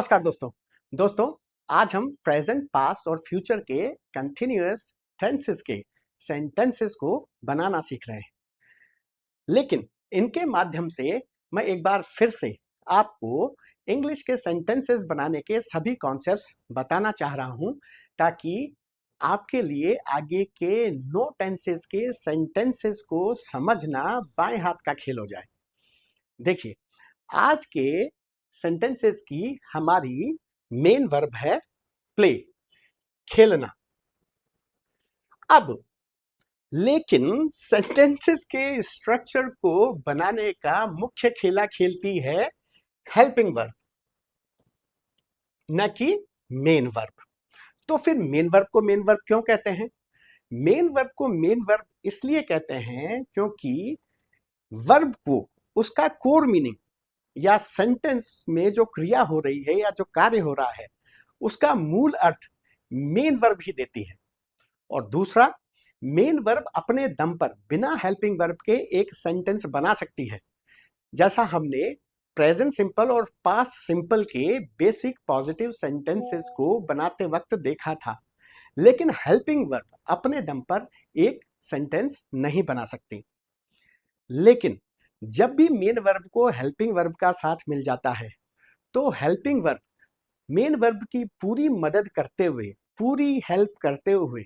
नमस्कार दोस्तों आज हम प्रेजेंट पास्ट और फ्यूचर के कंटिन्यूअस टेंसेस के सेंटेंसेस को बनाना सीख रहे हैं। लेकिन इनके माध्यम से मैं एक बार फिर से आपको इंग्लिश के सेंटेंसेस बनाने के सभी कॉन्सेप्ट्स बताना चाह रहा हूं, ताकि आपके लिए आगे के नो टेंसेस के सेंटेंसेस को समझना बाएं हाथ का खेल हो जाए। देखिए, आज के सेंटेंसेस की हमारी मेन वर्ब है प्ले, खेलना। अब लेकिन सेंटेंसेस के स्ट्रक्चर को बनाने का मुख्य खेला खेलती है हेल्पिंग वर्ब, न कि मेन वर्ब। तो फिर मेन वर्ब को मेन वर्ब क्यों कहते हैं? मेन वर्ब को मेन वर्ब इसलिए कहते हैं क्योंकि वर्ब को उसका कोर मीनिंग या सेंटेंस में जो क्रिया हो रही है या जो कार्य हो रहा है उसका मूल अर्थ मेन वर्ब ही देती है। और दूसरा, मेन वर्ब अपने दम पर बिना हेल्पिंग वर्ब के एक सेंटेंस बना सकती है, जैसा हमने प्रेजेंट सिंपल और पास्ट सिंपल के बेसिक पॉजिटिव सेंटेंसेस को बनाते वक्त देखा था। लेकिन हेल्पिंग वर्ब अपने दम पर एक सेंटेंस नहीं बना सकती। लेकिन जब भी मेन वर्ब को हेल्पिंग वर्ब का साथ मिल जाता है तो हेल्पिंग वर्ब मेन वर्ब की पूरी मदद करते हुए, पूरी हेल्प करते हुए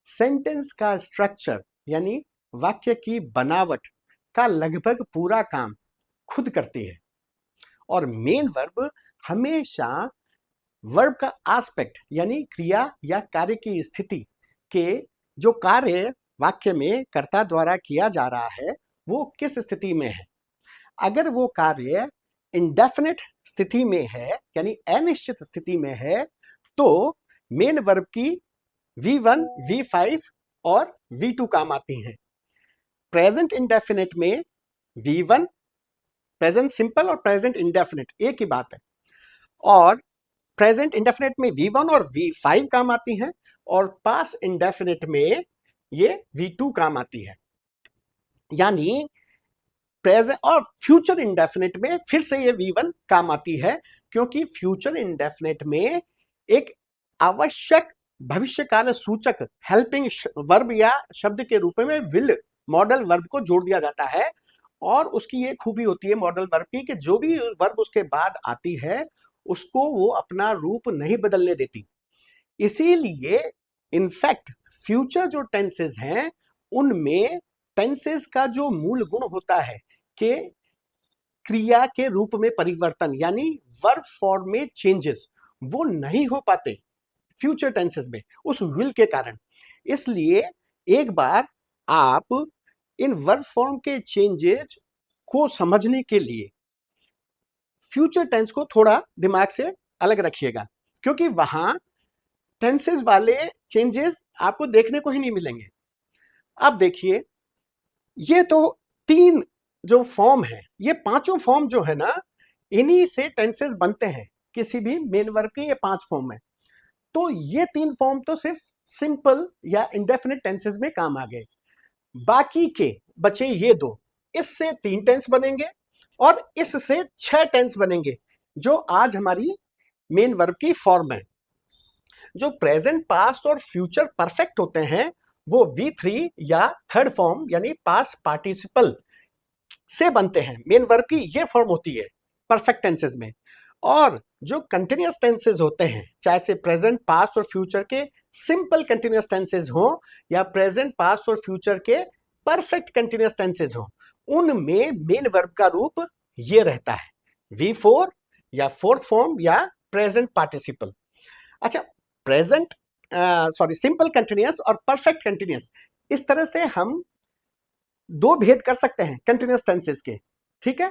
सेंटेंस का स्ट्रक्चर यानी वाक्य की बनावट का लगभग पूरा काम खुद करती है। और मेन वर्ब हमेशा वर्ब का एस्पेक्ट यानी क्रिया या कार्य की स्थिति के जो कार्य वाक्य में कर्ता द्वारा किया जा रहा है वो किस स्थिति में है। अगर वो कार्य इंडेफिनिट स्थिति में है यानी अनिश्चित स्थिति में है तो मेन वर्ब की V1, V5 और V2 काम आती हैं। प्रेजेंट इंडेफिनिट में V1, प्रेजेंट सिंपल और प्रेजेंट इंडेफिनिट एक ही बात है, और प्रेजेंट इंडेफिनिट में V1 और V5 काम आती हैं, और पास्ट इंडेफिनिट में ये V2 काम आती है। यानी प्रेजेंट और फ्यूचर इंडेफिनिट में फिर से ये V1 काम आती है, क्योंकि फ्यूचर इंडेफिनिट में एक आवश्यक भविष्यकाल सूचक हेल्पिंग वर्ब या शब्द के रूप में विल मॉडल वर्ब को जोड़ दिया जाता है। और उसकी ये खूबी होती है मॉडल वर्ब की कि जो भी वर्ब उसके बाद आती है उसको वो अपना रूप नहीं बदलने देती। इसीलिए इनफैक्ट फ्यूचर जो टेंसेस हैं उनमें टेंसेस का जो मूल गुण होता है कि क्रिया के रूप में परिवर्तन यानी वर्ब फॉर्म में चेंजेस वो नहीं हो पाते फ्यूचर टेंसेस में उस विल के कारण। इसलिए एक बार आप इन वर्ब फॉर्म के चेंजेस को समझने के लिए फ्यूचर टेंस को थोड़ा दिमाग से अलग रखिएगा, क्योंकि वहां टेंसेस वाले चेंजेस आपको देखने को ही नहीं मिलेंगे। अब देखिए, ये तो तीन जो फॉर्म है, ये पांचों फॉर्म जो है ना, इन्हीं से टेंसेस बनते हैं। किसी भी मेन वर्ब के ये 5 फॉर्म है। तो ये 3 फॉर्म तो सिर्फ सिंपल या इंडेफिनिट टेंसेस में काम आ गए। बाकी के बचे ये 2, इससे 3 टेंस बनेंगे और इससे 6 टेंस बनेंगे, जो आज हमारी मेन वर्ब की फॉर्म है। जो प्रेजेंट, पास्ट और फ्यूचर परफेक्ट होते हैं वो V3 या थर्ड फॉर्म यानी पास्ट पार्टिसिपल से बनते हैं। मेन वर्ब की ये फॉर्म होती है परफेक्ट टेंसेस में। और जो कंटिन्यूअस टेंसेस होते हैं, चाहे से प्रेजेंट, पास्ट और फ्यूचर के सिंपल कंटिन्यूअस टेंसेस हो या प्रेजेंट, पास्ट और फ्यूचर के परफेक्ट कंटिन्यूअस टेंसेस हो, उनमें मेन वर्ब का रूप ये रहता है V4 या फोर्थ फॉर्म या प्रेजेंट पार्टिसिपल। अच्छा, प्रेजेंट सिंपल कंटिन्यूअस और परफेक्ट कंटिन्यूअस, इस तरह से हम 2 भेद कर सकते हैं कंटिन्यूअस टेंसेस के, ठीक है।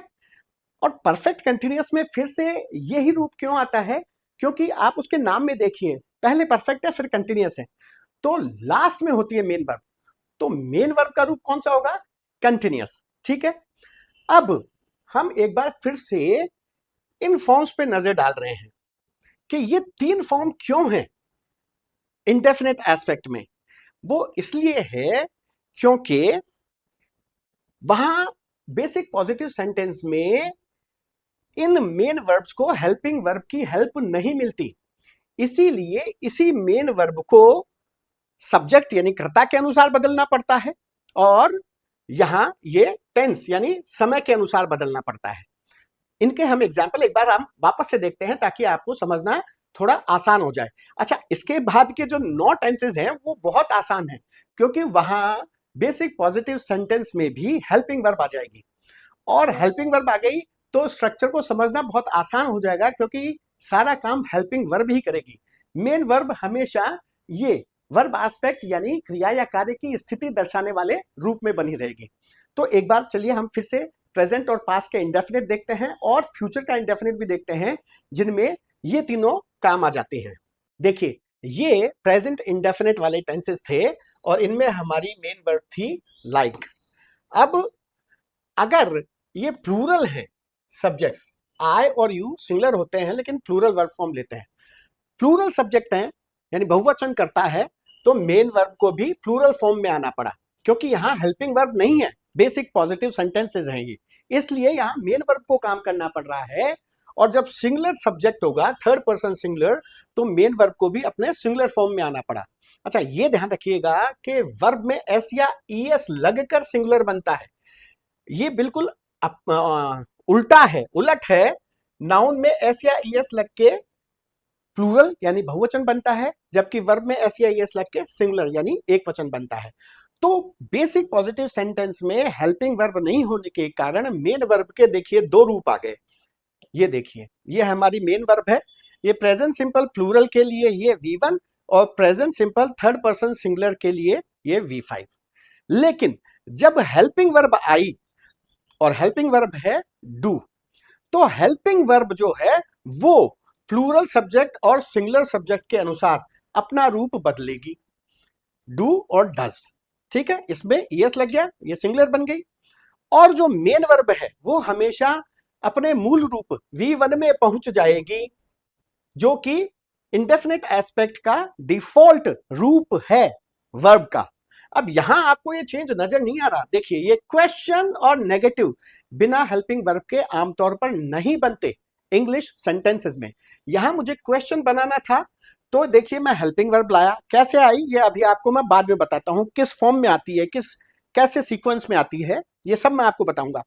और परफेक्ट कंटिन्यूअस में फिर से यही रूप क्यों आता है? क्योंकि आप उसके नाम में देखिए, पहले परफेक्ट है फिर कंटिन्यूअस है, तो लास्ट में होती है मेन वर्ब। तो मेन वर्ब का रूप कौन सा होगा? कंटिन्यूअस, ठीक है। अब हम एक बार फिर से इन फॉर्म्स पे नजर डाल रहे हैं कि ये 3 फॉर्म क्यों हैं इंडेफिनिट एस्पेक्ट में। वो इसलिए है क्योंकि वहां बेसिक पॉजिटिव सेंटेंस में इन मेन वर्ब्स को हेल्पिंग वर्ब की हेल्प नहीं मिलती, इसीलिए इसी मेन वर्ब को सब्जेक्ट यानी कर्ता के अनुसार बदलना पड़ता है और यहां ये टेंस यानी समय के अनुसार बदलना पड़ता है। इनके हम एग्जाम्पल एक बार हम वापस से देखते हैं ताकि आपको समझना थोड़ा आसान हो जाए। अच्छा, इसके बाद के जो 9 टेंसेज हैं वो बहुत आसान है, क्योंकि वहां बेसिक पॉजिटिव सेंटेंस में भी हेल्पिंग वर्ब आ जाएगी, और हेल्पिंग वर्ब आ गई तो स्ट्रक्चर को समझना बहुत आसान हो जाएगा, क्योंकि सारा काम हेल्पिंग वर्ब ही करेगी। मेन वर्ब हमेशा ये वर्ब एस्पेक्ट यानी क्रिया या कार्य की स्थिति दर्शाने वाले रूप में बनी रहेगी। तो एक बार चलिए हम फिर से प्रेजेंट और पास्ट का इंडेफिनिट देखते हैं और फ्यूचर का इंडेफिनिट भी देखते हैं, जिनमें ये तीनों काम आ जाते हैं। देखिए, ये प्रेजेंट इंडेफिनिट वाले टेंसेस थे और इनमें हमारी मेन वर्ब थी लाइक। अब अगर ये प्लूरल है, सब्जेक्ट्स आई और यू सिंगुलर होते हैं लेकिन प्लूरल वर्ब फॉर्म लेते हैं, प्लूरल सब्जेक्ट हैं यानी बहुवचन करता है, तो मेन वर्ब को भी प्लूरल फॉर्म में आना पड़ा, क्योंकि यहां हेल्पिंग वर्ब नहीं है, बेसिक पॉजिटिव सेंटेंसेस हैं ये, इसलिए यहां मेन वर्ब को काम करना पड़ रहा है। और जब सिंगुलर सब्जेक्ट होगा, थर्ड पर्सन सिंगुलर, तो मेन वर्ब को भी अपने सिंगुलर फॉर्म में आना पड़ा। अच्छा, ये ध्यान रखिएगा कि वर्ब में एस या ई एस लगकर सिंगुलर बनता है, ये बिल्कुल उल्टा है, उलट है। नाउन में एस या ई एस लग के प्लूरल यानी बहुवचन बनता है, जबकि वर्ब में एस या ई एस लग के सिंगुलर यानी एक वचन बनता है। तो बेसिक पॉजिटिव सेंटेंस में हेल्पिंग वर्ब नहीं होने के कारण मेन वर्ब के देखिए दो रूप आ गए। ये देखिए, ये हमारी मेन वर्ब है, ये प्रेजेंट सिंपल प्लूरल के लिए ये V1 और present simple third person singular के लिए ये V5। लेकिन जब हेल्पिंग वर्ब आई, और हेल्पिंग वर्ब है डू, तो हेल्पिंग वर्ब जो है वो प्लूरल सब्जेक्ट और सिंगुलर सब्जेक्ट के अनुसार अपना रूप बदलेगी, डू और डज। ठीक है, इसमें ईएस लग गया, ये सिंगुलर बन गई। और जो मेन वर्ब है वो हमेशा अपने मूल रूप V1 में पहुंच जाएगी, जो कि इंडेफिनिट एस्पेक्ट का डिफॉल्ट रूप है वर्ब का। अब यहां आपको ये चेंज नजर नहीं आ रहा, देखिए ये क्वेश्चन और नेगेटिव बिना हेल्पिंग वर्ब के आमतौर पर नहीं बनते इंग्लिश सेंटेंसेस में। यहां मुझे क्वेश्चन बनाना था, तो देखिए मैं हेल्पिंग वर्ब लाया, कैसे आई ये अभी आपको मैं बाद में बताता हूं, किस फॉर्म में आती है, किस कैसे सीक्वेंस में आती है, ये सब मैं आपको बताऊंगा।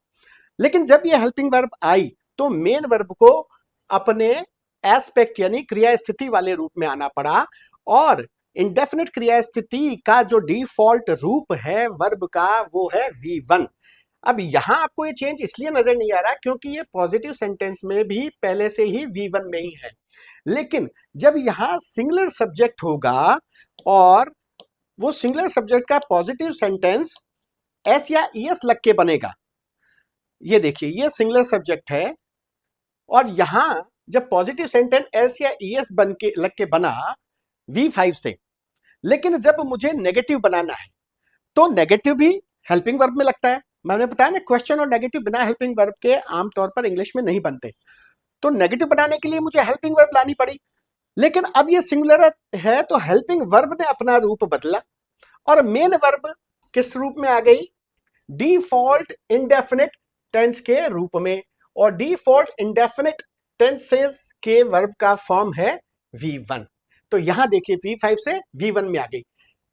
लेकिन जब ये हेल्पिंग वर्ब आई तो मेन वर्ब को अपने एस्पेक्ट यानी क्रिया स्थिति वाले रूप में आना पड़ा, और इंडेफिनिट क्रिया स्थिति का जो डिफॉल्ट रूप है वर्ब का वो है V1। अब यहां आपको ये चेंज इसलिए नजर नहीं आ रहा क्योंकि ये पॉजिटिव सेंटेंस में भी पहले से ही V1 में ही है, लेकिन जब यहां सिंगुलर सब्जेक्ट होगा और वो सिंगुलर सब्जेक्ट का पॉजिटिव सेंटेंस एस या ईएस लग के बनेगा, ये देखिए ये सिंगुलर सब्जेक्ट है, और यहां जब पॉजिटिव सेंटेंस एस या ईएस बन के लग के बना V5 से, लेकिन जब मुझे नेगेटिव बनाना है तो नेगेटिव भी हेल्पिंग वर्ब में लगता है। मैंने बताया ना, क्वेश्चन और नेगेटिव बिना हेल्पिंग वर्ब के आमतौर पर इंग्लिश में नहीं बनते, तो नेगेटिव बनाने के लिए मुझे हेल्पिंग वर्ब लानी पड़ी। लेकिन अब ये सिंगुलर है तो हेल्पिंग वर्ब ने अपना रूप बदला और मेन वर्ब किस रूप में आ गई, डिफॉल्ट इंडेफिनिट टेंस के रूप में, और डिफॉल्ट इंडेफिनिट टेंसेस के वर्ब का फॉर्म है V1। तो यहां देखिए V5 से V1 में आ गई।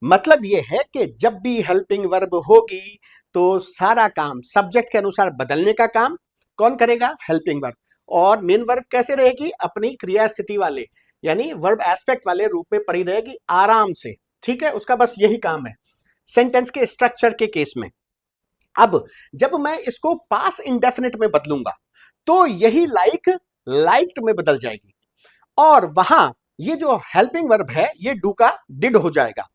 मतलब यह है कि जब भी हेल्पिंग वर्ब होगी तो सारा काम सब्जेक्ट के अनुसार बदलने का काम कौन करेगा, हेल्पिंग वर्ब। और मेन वर्ब कैसे रहेगी, अपनी क्रिया स्थिति वाले यानी वर्ब एस्पेक्ट वाले रूप में पड़ी रहेगी आराम से। ठीक है, उसका बस यही काम है सेंटेंस के स्ट्रक्चर के केस में। अब जब मैं इसको पास इंडेफिनिट में बदलूंगा तो यही लाइक लाइक्ड में बदल जाएगी, और वहां ये जो हेल्पिंग वर्ब है ये डू का डिड हो जाएगा।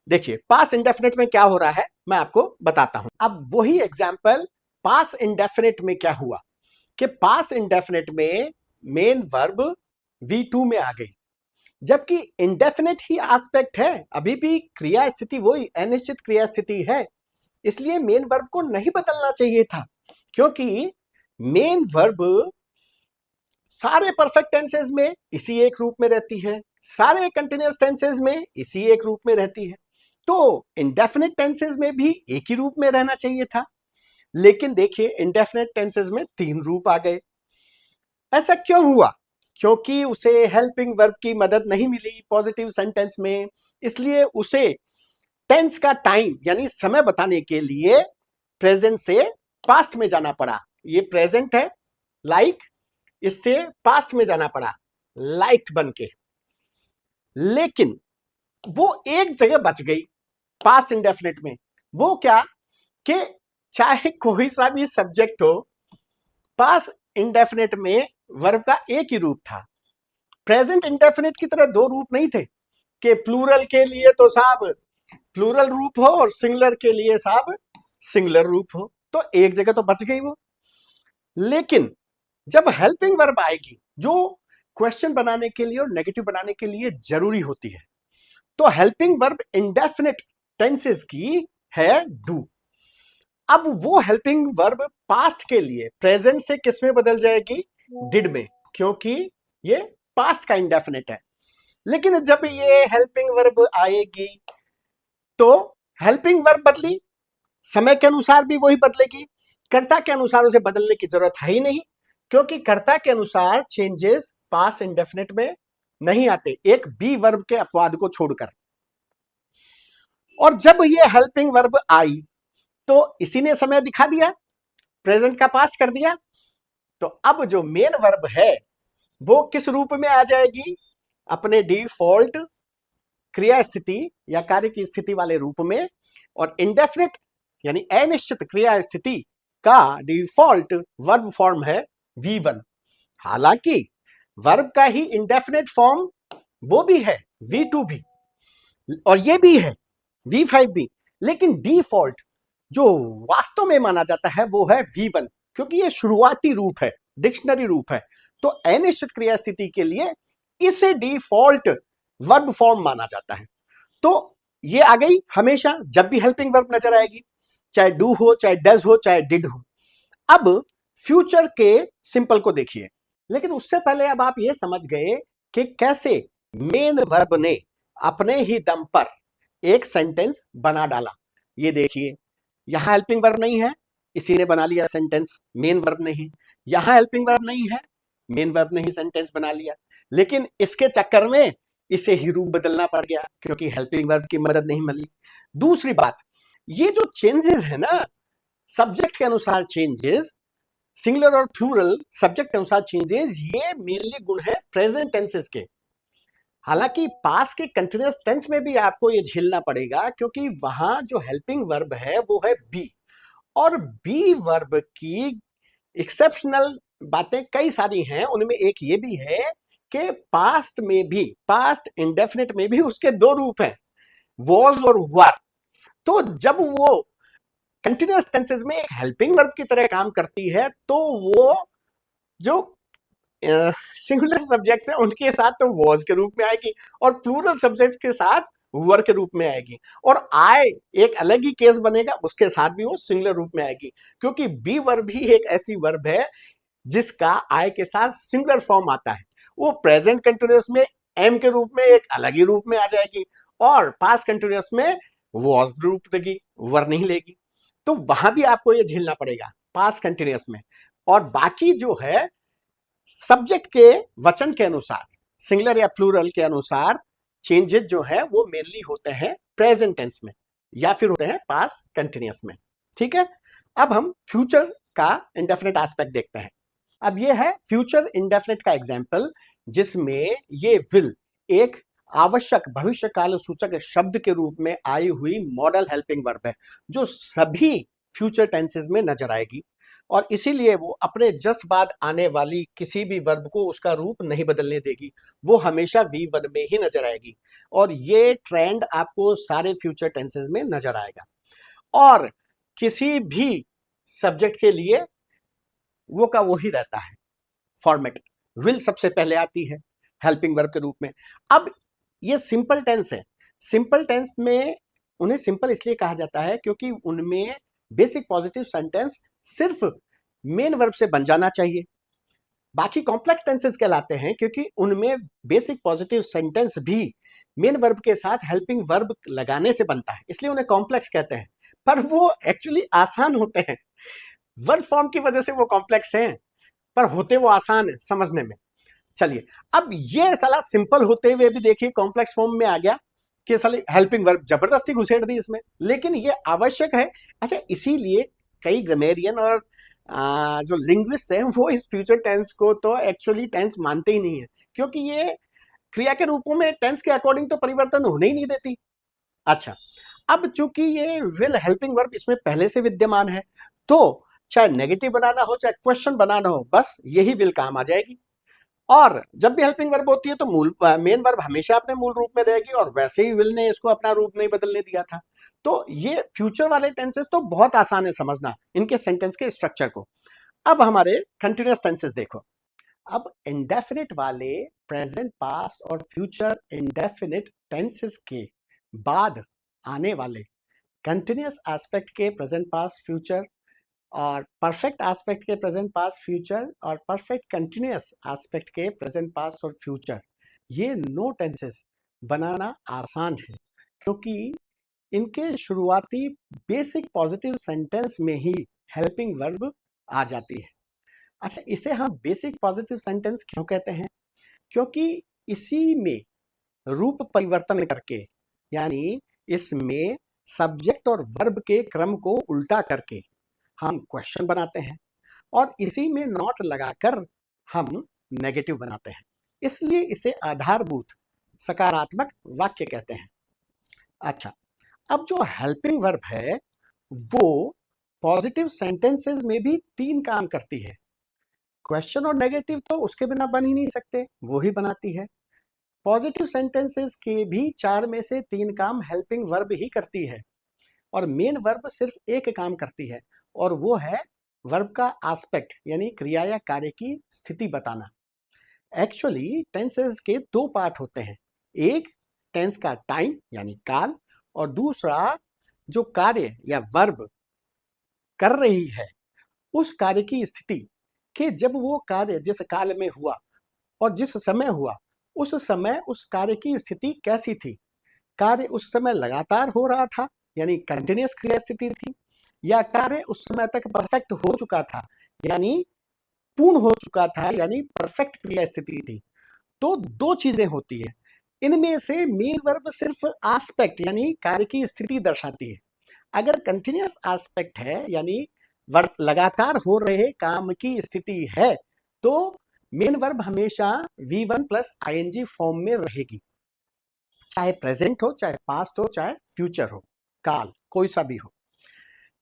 देखिए पास इंडेफिनिट में क्या हो रहा है मैं आपको बताता हूं। अब वही एग्जांपल पास इंडेफिनिट में क्या हुआ कि पास इंडेफिनिट में मेन वर्ब V2 में आ गई, जबकि इंडेफिनिट ही एस्पेक्ट है, अभी भी क्रिया स्थिति वही अनिश्चित क्रिया स्थिति है, इसलिए मेन वर्ब को नहीं बदलना चाहिए था, क्योंकि मेन वर्ब सारे परफेक्ट टेंसेस में इसी एक रूप में रहती है, सारे कंटिन्यूअस टेंसेस में इसी एक रूप में रहती है, तो इंडेफिनिट टेंसेस में भी एक ही रूप में रहना चाहिए था। लेकिन देखिए इंडेफिनिट टेंसेस में 3 रूप आ गए, ऐसा क्यों हुआ? क्योंकि उसे हेल्पिंग वर्ब की मदद नहीं मिली पॉजिटिव सेंटेंस में, इसलिए उसे टेंस का टाइम यानी समय बताने के लिए प्रेजेंट से पास्ट में जाना पड़ा। ये प्रेजेंट है लाइक, इससे पास्ट में जाना पड़ा लाइक्ड बन के। लेकिन वो एक जगह बच गई पास्ट इंडेफिनिट में। वो क्या कि चाहे कोई सा भी सब्जेक्ट हो, पास्ट इंडेफिनिट में वर्ब का एक ही रूप था। प्रेजेंट इंडेफिनिट की तरह दो रूप नहीं थे कि प्लूरल के लिए तो साहब प्लूरल रूप हो और सिंगुलर के लिए साहब सिंगुलर रूप हो। तो एक जगह तो बच गई वो। लेकिन जब हेल्पिंग वर्ब आएगी जो क्वेश्चन बनाने के लिए और नेगेटिव बनाने के लिए जरूरी होती है, तो हेल्पिंग वर्ब इंडेफिनिट टेंसेस की है डू। अब वो हेल्पिंग वर्ब पास्ट के लिए प्रेजेंट से किस में बदल जाएगी? डिड में, क्योंकि ये पास्ट का इंडेफिनिट है। लेकिन जब ये हेल्पिंग वर्ब आएगी तो हेल्पिंग वर्ब बदली, समय के अनुसार भी वही बदलेगी, कर्ता के अनुसार उसे बदलने की जरूरत है ही नहीं, क्योंकि कर्ता के अनुसार चेंजेस पास्ट इंडेफिनिट में नहीं आते, एक बी वर्ब के अपवाद को छोड़कर। और जब ये हेल्पिंग वर्ब आई तो इसी ने समय दिखा दिया, प्रेजेंट का पास्ट कर दिया। तो अब जो मेन वर्ब है वो किस रूप में आ जाएगी? अपने डिफॉल्ट क्रिया स्थिति या कार्य की स्थिति वाले रूप में। और इंडेफिनिट यानी अनिश्चित क्रिया स्थिति का डिफॉल्ट वर्ब फॉर्म है V1। हालांकि वर्ब का ही इंडेफिनिट फॉर्म वो भी है V2 भी, और ये भी है V5 भी, लेकिन डिफॉल्ट जो वास्तव में माना जाता है वो है V1, क्योंकि ये शुरुआती रूप है, डिक्शनरी रूप है। तो अनिश्चित क्रिया स्थिति के लिए इसे डिफॉल्ट वर्ब फॉर्म माना जाता है। तो ये आ गई हमेशा जब भी हेल्पिंग वर्ब नजर आएगी, चाहे डू हो, चाहे डज हो, चाहे डिड हो। अब फ्यूचर के सिंपल को देखिए। लेकिन उससे पहले अब आप ये समझ गए कि कैसे मेन वर्ब ने अपने ही दम पर एक सेंटेंस बना डाला। ये देखिए, यहां हेल्पिंग वर्ब नहीं है, इसी ने बना लिया सेंटेंस, मेन वर्ब नहीं। यहां हेल्पिंग वर्ब नहीं है, मेन वर्ब ने ही सेंटेंस बना लिया। लेकिन इसके चक्कर में इसे ही रूप बदलना पड़ गया क्योंकि हेल्पिंग वर्ब की मदद नहीं मिली। दूसरी बात, ये जो चेंजेस है ना, सब्जेक्ट के अनुसार चेंजेस, सिंगुलर और प्लूरल सब्जेक्ट के अनुसार चेंजेस, ये मेनली गुण है प्रेजेंट टेंसेस के। हालांकि पास के कंटिन्यूअस टेंस में भी आपको ये झेलना पड़ेगा, क्योंकि वहां जो हेल्पिंग वर्ब है वो है बी, और बी वर्ब की एक्सेप्शनल बातें कई सारी हैं। उनमें एक ये भी है कि पास्ट में भी, पास्ट इंडेफिनिट में भी उसके दो रूप हैं, वॉज और वर। तो जब वो कंटिन्यूअस टेंसेस में एक हेल्पिंग वर्ब की तरह काम करती है, तो वो जो सिंगुलर सब्जेक्ट्स हैं उनके साथ तो वॉज के रूप में आएगी, और प्लूरल सब्जेक्ट्स के साथ वर के रूप में आएगी। और आई एक अलग ही केस बनेगा, उसके साथ भी वो सिंगुलर रूप में आएगी, क्योंकि बी वर्ब भी एक ऐसी वर्ब है जिसका आई के साथ सिंगुलर फॉर्म आता है। वो प्रेजेंट कंटिन्यूअस में एम के रूप में एक अलग ही रूप में आ जाएगी, और पास्ट कंटिन्यूअस में वॉज रूप देगी, वर नहीं लेगी। तो वहां भी आपको ये झेलना पड़ेगा पास्ट कंटिन्यूअस में। और बाकी जो है सब्जेक्ट के वचन के अनुसार, सिंगुलर या प्लूरल के अनुसार चेंजेस जो है वो मेनली होते हैं प्रेजेंट टेंस में या फिर होते हैं पास्ट कंटिन्यूअस में। ठीक है, अब हम फ्यूचर का इंडेफिनिट एस्पेक्ट देखते हैं। अब ये है फ्यूचर इंडेफिनिट का एग्जाम्पल, जिसमें ये विल एक आवश्यक भविष्यकाल सूचक शब्द के रूप में आई हुई मॉडल हेल्पिंग वर्ब है, जो सभी फ्यूचर टेंसेस में नजर आएगी। और इसीलिए वो अपने जस्ट बाद आने वाली किसी भी वर्ब को उसका रूप नहीं बदलने देगी, वो हमेशा V1 में ही नजर आएगी। और ये ट्रेंड आपको सारे फ्यूचर टेंसेस में नजर आएगा। और किसी भी सब्जेक्ट के लिए वो का वो ही रहता है फॉर्मेट, विल सबसे पहले आती है हेल्पिंग वर्ब के रूप में। अब ये सिंपल टेंस है, सिंपल टेंस में उन्हें सिंपल इसलिए कहा जाता है क्योंकि उनमें बेसिक पॉजिटिव सेंटेंस सिर्फ मेन वर्ब से बन जाना चाहिए। बाकी कॉम्प्लेक्स टेंसेस कहलाते हैं क्योंकि उनमें बेसिक पॉजिटिव सेंटेंस भी मेन वर्ब के साथ हेल्पिंग वर्ब लगाने से बनता है, इसलिए उन्हें कॉम्प्लेक्स कहते हैं। पर वो एक्चुअली आसान होते हैं, वर्ब फॉर्म की वजह से वो कॉम्प्लेक्स हैं, पर होते वो आसान है समझने में। चलिए, अब ये साला सिंपल होते हुए भी देखिए कॉम्प्लेक्स फॉर्म में आ गया कि साले हेल्पिंग वर्ब जबरदस्ती घुसेड़ दी इसमें, लेकिन ये आवश्यक है। अच्छा, इसीलिए कई ग्रामेरियन और जो लिंग्विस्ट हैं वो इस फ्यूचर टेंस को तो एक्चुअली टेंस मानते ही नहीं है, क्योंकि ये क्रिया के रूपों में टेंस के अकॉर्डिंग तो परिवर्तन होने ही नहीं देती। अच्छा, अब चूंकि ये विल हेल्पिंग वर्ब इसमें पहले से विद्यमान है, तो चाहे नेगेटिव बनाना हो चाहे क्वेश्चन बनाना हो, बस यही विल काम आ जाएगी। और जब भी हेल्पिंग वर्ब होती है तो मूल मेन वर्ब हमेशा अपने मूल रूप में रहेगी, और वैसे ही विल ने इसको अपना रूप नहीं बदलने दिया था। तो ये फ्यूचर वाले टेंसेस तो बहुत आसान है समझना, इनके सेंटेंस के स्ट्रक्चर को। अब हमारे कंटिन्यूअस टेंसेस देखो। अब इंडेफिनिट वाले प्रेजेंट, पास्ट और फ्यूचर इंडेफिनिट टेंसेस के बाद आने वाले कंटिन्यूअस एस्पेक्ट के प्रेजेंट, पास्ट, फ्यूचर, और परफेक्ट एस्पेक्ट के प्रेजेंट, पास्ट, फ्यूचर, और परफेक्ट कंटिन्यूअस एस्पेक्ट के प्रेजेंट, पास्ट और फ्यूचर, ये नो टेंसेस बनाना आसान है, क्योंकि इनके शुरुआती बेसिक पॉजिटिव सेंटेंस में ही हेल्पिंग वर्ब आ जाती है। अच्छा, इसे हम बेसिक पॉजिटिव सेंटेंस क्यों कहते हैं? क्योंकि इसी में रूप परिवर्तन करके, यानी इसमें सब्जेक्ट और वर्ब के क्रम को उल्टा करके हम क्वेश्चन बनाते हैं, और इसी में नॉट लगाकर हम नेगेटिव बनाते हैं, इसलिए इसे आधारभूत सकारात्मक वाक्य कहते हैं। अच्छा, अब जो हेल्पिंग वर्ब है वो पॉजिटिव सेंटेंसेस में भी 3 काम करती है। क्वेश्चन और नेगेटिव तो उसके बिना बन ही नहीं सकते, वो ही बनाती है। पॉजिटिव सेंटेंसेस के भी 4 में से 3 काम हेल्पिंग वर्ब ही करती है, और मेन वर्ब सिर्फ एक काम करती है, और वो है वर्ब का एस्पेक्ट, यानी क्रिया या कार्य की स्थिति बताना। एक्चुअली टेंसेस के 2 पार्ट होते हैं, एक टेंस का टाइम यानी काल, और दूसरा जो कार्य या वर्ब कर रही है उस कार्य की स्थिति, कि जब वो कार्य जिस काल में हुआ और जिस समय हुआ, उस समय उस कार्य की स्थिति कैसी थी। कार्य उस समय लगातार हो रहा था यानी कंटिन्यूअस क्रिया स्थिति थी, या कार्य उस समय तक परफेक्ट हो चुका था यानी पूर्ण हो चुका था यानी परफेक्ट क्रिया स्थिति थी। तो 2 चीजें होती है, इनमें से मेन वर्ब सिर्फ एस्पेक्ट यानी कार्य की स्थिति दर्शाती है। अगर कंटिन्यूअस एस्पेक्ट है यानी लगातार हो रहे काम की स्थिति है, तो मेन वर्ब हमेशा V1 प्लस ing फॉर्म में रहेगी, चाहे प्रेजेंट हो, चाहे पास्ट हो, चाहे फ्यूचर हो, काल कोई सा भी हो।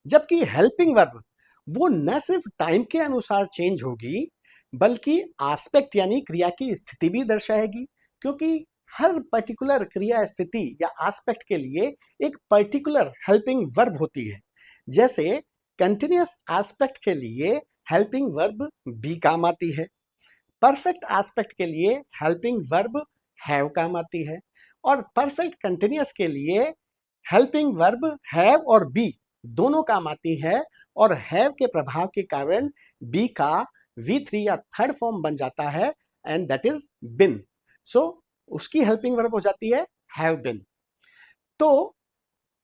जबकि हेल्पिंग वर्ब वो न सिर्फ टाइम के अनुसार चेंज होगी, बल्कि एस्पेक्ट यानी क्रिया की स्थिति भी दर्शाएगी, क्योंकि हर पर्टिकुलर क्रिया स्थिति या एस्पेक्ट के लिए एक पर्टिकुलर हेल्पिंग वर्ब होती है। जैसे कंटिन्यूअस एस्पेक्ट के लिए हेल्पिंग वर्ब बी काम आती है, परफेक्ट एस्पेक्ट के लिए हेल्पिंग वर्ब हैव काम आती है, और परफेक्ट कंटिन्यूअस के लिए हेल्पिंग वर्ब हैव और बी दोनों काम आती है, और हैव के प्रभाव के कारण बी का V3 या थर्ड फॉर्म बन जाता है, एंड दैट इज बिन। सो उसकी हेल्पिंग वर्ब हो जाती है हैव बिन। तो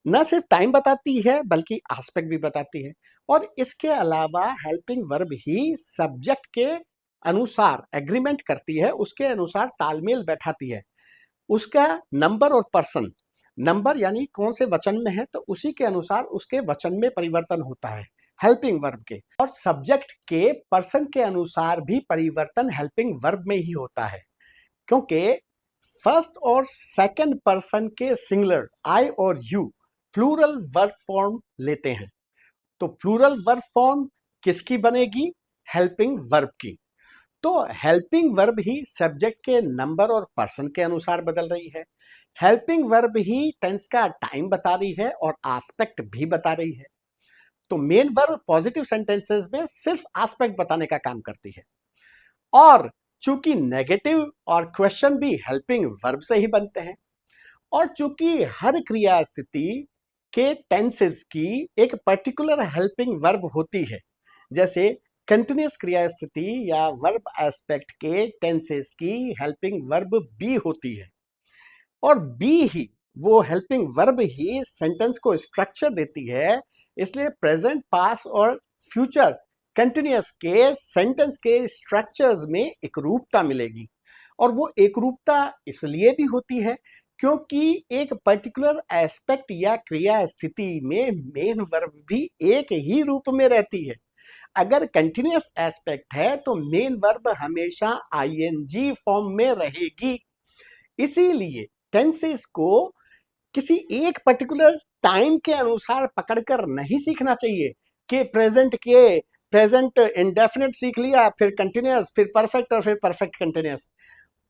न सिर्फ टाइम बताती है बल्कि एस्पेक्ट भी बताती है, और इसके अलावा हेल्पिंग वर्ब ही सब्जेक्ट के अनुसार एग्रीमेंट करती है, उसके अनुसार तालमेल बैठाती है। उसका नंबर और पर्सन, नंबर यानी कौन से वचन में है, तो उसी के अनुसार उसके वचन में परिवर्तन होता है हेल्पिंग वर्ब के, और सब्जेक्ट के पर्सन के अनुसार भी परिवर्तन हेल्पिंग वर्ब में ही होता है, क्योंकि फर्स्ट और सेकंड पर्सन के सिंगुलर आई और यू प्लूरल वर्ब फॉर्म लेते हैं। तो प्लूरल वर्ब फॉर्म किसकी बनेगी? हेल्पिंग वर्ब की। तो हेल्पिंग वर्ब ही सब्जेक्ट के नंबर और पर्सन के अनुसार बदल रही है, हेल्पिंग वर्ब ही टेंस का टाइम बता रही है और एस्पेक्ट भी बता रही है। तो मेन वर्ब पॉजिटिव सेंटेंसेस में सिर्फ एस्पेक्ट बताने का काम करती है, और चूंकि नेगेटिव और क्वेश्चन भी हेल्पिंग वर्ब से ही बनते हैं, और चूंकि हर क्रिया स्थिति के टेंसेस की एक पर्टिकुलर हेल्पिंग वर्ब होती है, जैसे कंटिन्यूअस क्रिया स्थिति या वर्ब एस्पेक्ट के टेंसेस की हेल्पिंग वर्ब बी होती है, और बी ही वो हेल्पिंग वर्ब ही सेंटेंस को स्ट्रक्चर देती है। इसलिए प्रेजेंट, पास्ट और फ्यूचर कंटिन्यूअस के सेंटेंस के स्ट्रक्चर्स में एकरूपता मिलेगी। और वो एकरूपता इसलिए भी होती है क्योंकि एक पर्टिकुलर एस्पेक्ट या क्रिया स्थिति में मेन वर्ब भी एक ही रूप में रहती है। अगर कंटिन्यूअस एस्पेक्ट है तो मेन वर्ब हमेशा आईएनजी फॉर्म में रहेगी। इसीलिए टेंसेस को किसी एक पर्टिकुलर टाइम के अनुसार पकड़कर नहीं सीखना चाहिए कि प्रेजेंट इंडेफिनिट सीख लिया, फिर कंटिन्यूअस, फिर परफेक्ट और फिर परफेक्ट कंटिन्यूअस।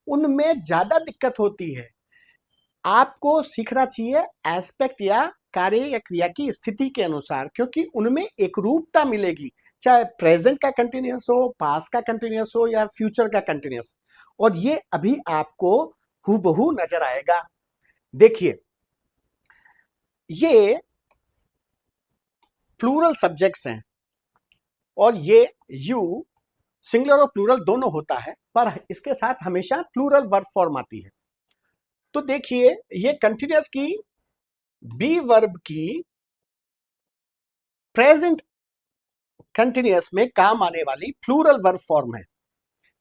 उनमें ज्यादा दिक्कत होती है। आपको सीखना चाहिए एस्पेक्ट या कार्य या क्रिया की स्थिति के अनुसार, क्योंकि उनमें एक रूपता मिलेगी, चाहे प्रेजेंट का कंटिन्यूअस हो, पास्ट का कंटिन्यूअस हो या फ्यूचर का कंटिन्यूअस। और ये अभी आपको हूबहू नजर आएगा। देखिए, ये प्लूरल सब्जेक्ट्स हैं और ये यू सिंगुलर और प्लूरल दोनों होता है, पर इसके साथ हमेशा प्लूरल वर्ब फॉर्म आती है। तो देखिए, ये कंटिन्यूअस की बी वर्ब की प्रेजेंट कंटिन्यूअस में काम आने वाली प्लूरल वर्ब फॉर्म है।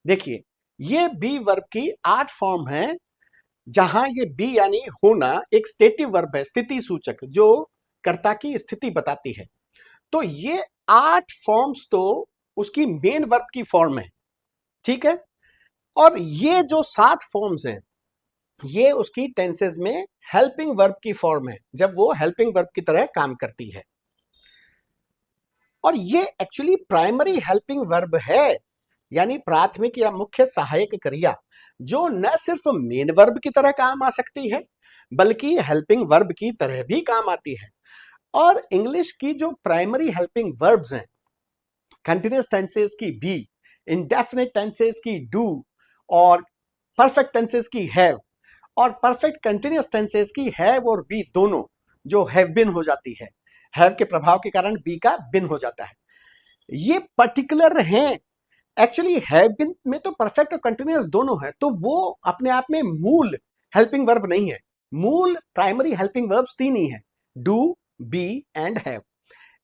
देखिए, ये बी वर्ब की 8 फॉर्म है, जहां ये बी यानी होना एक स्टेटिव वर्ब है, स्थिति सूचक, जो कर्ता की स्थिति बताती है। तो ये 8 फॉर्म्स तो उसकी मेन वर्ब की फॉर्म है, ठीक है। और ये जो 7 फॉर्म्स हैं, ये उसकी टेंसेस में हेल्पिंग वर्ब की फॉर्म है, जब वो हेल्पिंग वर्ब की तरह काम करती है। और ये एक्चुअली प्राइमरी हेल्पिंग वर्ब है, यानी प्राथमिक या मुख्य सहायक क्रिया, जो न सिर्फ मेन वर्ब की तरह काम आ सकती है बल्कि हेल्पिंग वर्ब की तरह भी काम आती है। और इंग्लिश की जो प्राइमरी हेल्पिंग वर्ब्स हैं, कंटिन्यूअस टेंसेस की बी, इंडेफिनिट टेंसेस की डू, और परफेक्ट टेंसेस की हैव, और परफेक्ट कंटिन्यूअस टेंसेस की हैव और बी दोनों, जो हैव बिन हो जाती है, हैव के प्रभाव के कारण बी का बिन हो जाता है, ये पर्टिकुलर हैं। एक्चुअली हैव बिन में तो परफेक्ट और कंटिन्यूअस दोनों है, तो वो अपने आप में मूल हेल्पिंग वर्ब नहीं है। मूल प्राइमरी हेल्पिंग वर्ब्स 3 ही है, डू, बी एंड हैव।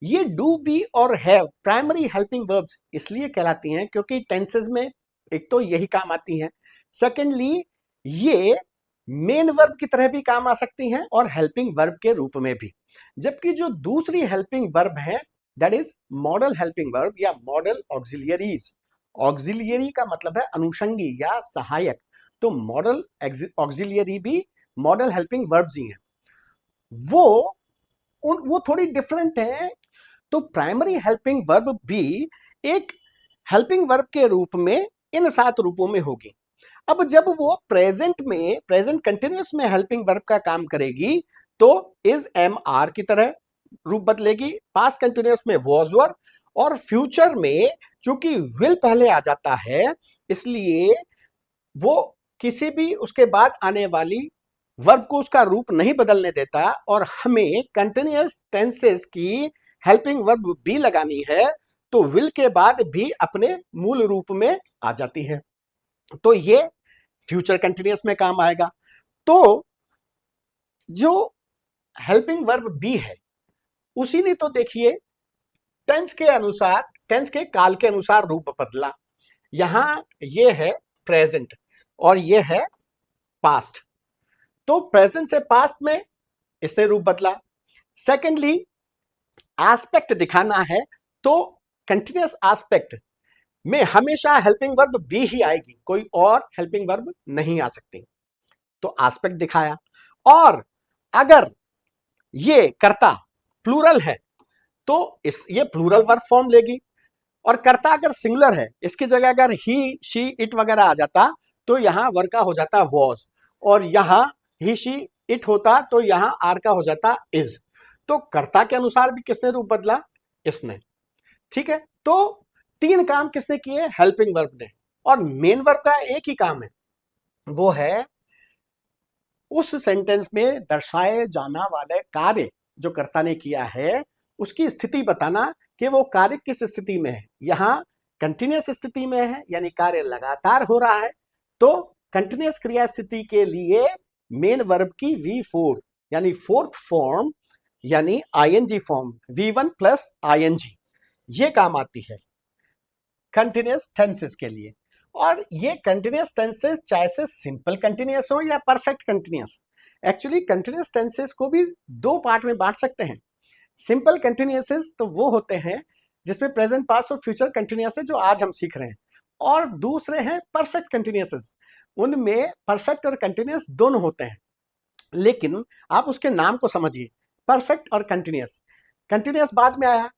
ये डू, बी और हैव प्राइमरी हेल्पिंग वर्ब्स इसलिए कहलाती हैं क्योंकि टेंसेस में एक तो यही काम आती हैं, सेकेंडली ये मेन वर्ब की तरह भी काम आ सकती हैं और हेल्पिंग वर्ब के रूप में भी। जबकि जो दूसरी हेल्पिंग वर्ब है, that is model helping verb या मॉडल ऑक्सिलियरीज। ऑक्सिलियरी का मतलब है अनुषंगी या सहायक, तो मॉडल ऑक्सिलियरी भी मॉडल हेल्पिंग वर्ब्स ही हैं। वो थोड़ी डिफरेंट है। तो प्राइमरी हेल्पिंग वर्ब भी एक हेल्पिंग वर्ब के रूप में इन 7 रूपों में होगी। अब जब वो प्रेजेंट कंटिन्यूअस में हेल्पिंग वर्ब का काम करेगी तो इज, एम, आर की तरह रूप बदलेगी, पास्ट कंटिन्यूअस में वॉज वर, और फ्यूचर में चूंकि विल पहले आ जाता है इसलिए वो किसी भी उसके बाद आने वाली वर्ब को उसका रूप नहीं बदलने देता, और हमें कंटिन्यूअस टेंसेस की हेल्पिंग वर्ब बी लगानी है तो विल के बाद भी अपने मूल रूप में आ जाती है, तो ये फ्यूचर कंटिन्यूअस में काम आएगा। तो जो हेल्पिंग वर्ब बी है उसी ने तो देखिए टेंस के अनुसार, टेंस के काल के अनुसार रूप बदला। यहां ये है प्रेजेंट और ये है पास्ट, तो प्रेजेंट से पास्ट में इसने रूप बदला। सेकेंडली एस्पेक्ट दिखाना है तो कंटिन्यूअस एस्पेक्ट में हमेशा हेल्पिंग वर्ब बी ही आएगी, कोई और हेल्पिंग वर्ब नहीं आ सकती, तो एस्पेक्ट दिखाया। और अगर ये कर्ता प्लूरल है तो ये प्लूरल वर्ब फॉर्म लेगी, और कर्ता अगर सिंगुलर है, इसकी जगह अगर ही, शी, इट वगैरह आ जाता तो यहां वर्ब का हो जाता वॉज, और यहां ही, शी, इट होता तो यहां आर का हो जाता इज। तो कर्ता के अनुसार भी किसने रूप बदला? इसने, ठीक है। तो 3 काम किसने किए? हेल्पिंग वर्ब ने। और मेन वर्ब का एक ही काम है, वो है उस सेंटेंस में दर्शाए जाना वाले कार्य जो कर्ता ने किया है उसकी स्थिति बताना कि वो कार्य किस स्थिति में है। यहां कंटिन्यूअस स्थिति में है, यानी कार्य लगातार हो रहा है, तो कंटिन्यूअस क्रिया स्थिति के लिए मेन वर्ब की V4 यानी फोर्थ फॉर्म यानी I N G form V1 plus I N G ये काम आती है। कंटिन्यूअस टेंसेस के लिए। और ये कंटिन्यूअस टेंसेस चाहे से सिंपल कंटिन्यूअस हो या perfect continuous, actually continuous tenses को भी दो पार्ट में बांट सकते हैं। सिंपल कंटिन्यूअस तो वो होते हैं जिसमें प्रेजेंट, पास्ट और फ्यूचर कंटिन्यूअस है, जो आज हम सीख रहे हैं। और दूसरे हैं परफेक्ट कंटिन्यूअस, उनमें परफेक्ट और कंटिन्यूअस दोनों होते हैं, लेकिन आप उसके नाम को समझिए, परफेक्ट और कंटिन्यूअस। कंटिन्यूअस बाद में आया,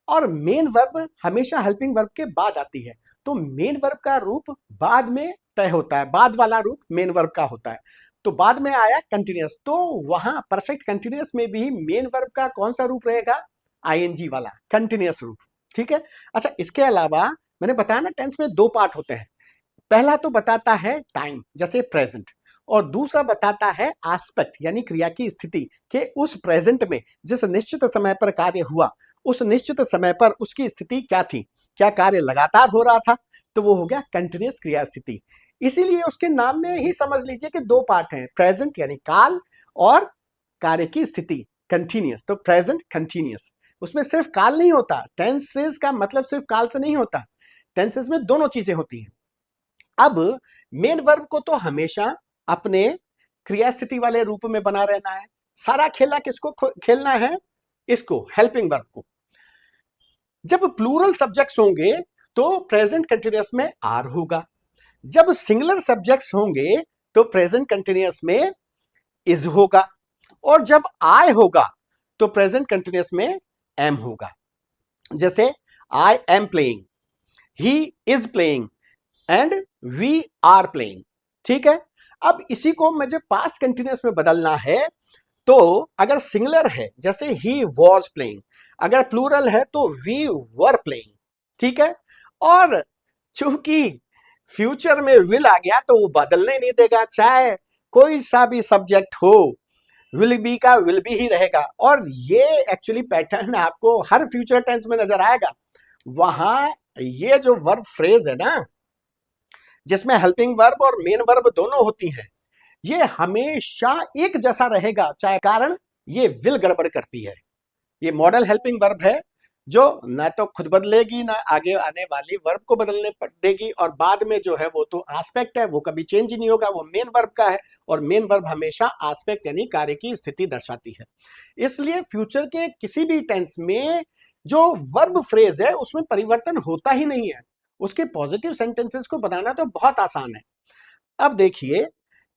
और मेन वर्ब हमेशा हेल्पिंग वर्ब के बाद आती है, तो मेन वर्ब का रूप बाद में तय होता है, बाद वाला रूप मेन वर्ब का होता है। तो बाद में आया कंटिन्यूअस, तो वहां परफेक्ट कंटिन्यूअस में भी मेन वर्ब का कौन सा रूप रहेगा? आईएनजी वाला कंटिन्यूअस रूप। ठीक है। अच्छा, इसके अलावा मैंने बताया ना टेंस में दो पार्ट होते हैं। पहला तो बताता है टाइम, जैसे प्रेजेंट, और दूसरा बताता है एस्पेक्ट, यानी क्रिया की स्थिति के उस प्रेजेंट में जिस निश्चित समय पर कार्य हुआ, उस निश्चित समय पर उसकी स्थिति क्या थी, क्या कार्य लगातार हो रहा था, तो वो हो गया कंटिन्यूअस क्रिया स्थिति। इसीलिए उसके नाम में ही समझ लीजिए कि दो पार्ट हैं, प्रेजेंट यानी काल, और कार्य की स्थिति कंटिन्यूअस। तो प्रेजेंट कंटिन्यूअस, उसमें सिर्फ काल नहीं होता, टेंसेस का मतलब सिर्फ काल से नहीं होता, टेंसेस में दोनों चीजें होती हैं। अब मेन वर्ब को तो हमेशा अपने क्रिया स्थिति वाले रूप में बना रहना है। सारा खेला किसको खेलना है? इसको, हेल्पिंग वर्ब को। जब प्लूरल सब्जेक्ट्स होंगे तो प्रेजेंट कंटिन्यूअस में आर होगा, जब सिंगुलर सब्जेक्ट्स होंगे तो प्रेजेंट कंटिन्यूअस में इज होगा, और जब आई होगा तो प्रेजेंट कंटिन्यूअस में एम होगा। जैसे I am playing, he is playing, and we are playing. ठीक है। अब इसी को मुझे पास्ट कंटिन्यूअस में बदलना है, तो अगर सिंगुलर है जैसे ही वॉज प्लेइंग, अगर प्लूरल है तो वी वर प्लेइंग। ठीक है। और चूंकि फ्यूचर में विल आ गया तो वो बदलने नहीं देगा, चाहे कोई सा भी सब्जेक्ट हो, विल बी का विल बी ही रहेगा। और ये एक्चुअली पैटर्न आपको हर फ्यूचर टेंस में नजर आएगा। वहां ये जो वर्ब फ्रेज है ना, जिसमें हेल्पिंग वर्ब और मेन वर्ब दोनों होती हैं, ये हमेशा एक जैसा रहेगा, चाहे कारण ये विल गड़बड़ करती है। ये मॉडल हेल्पिंग वर्ब है जो ना तो खुद बदलेगी, ना आगे आने वाली वर्ब को बदलने देगी, और बाद में जो है वो तो एस्पेक्ट है, वो कभी चेंज ही नहीं होगा, वो मेन वर्ब का है, और मेन वर्ब हमेशा एस्पेक्ट यानी कार्य की स्थिति दर्शाती है। इसलिए फ्यूचर के किसी भी टेंस में जो वर्ब फ्रेज है उसमें परिवर्तन होता ही नहीं है। उसके पॉजिटिव सेंटेंसेस को बनाना तो बहुत आसान है। अब देखिए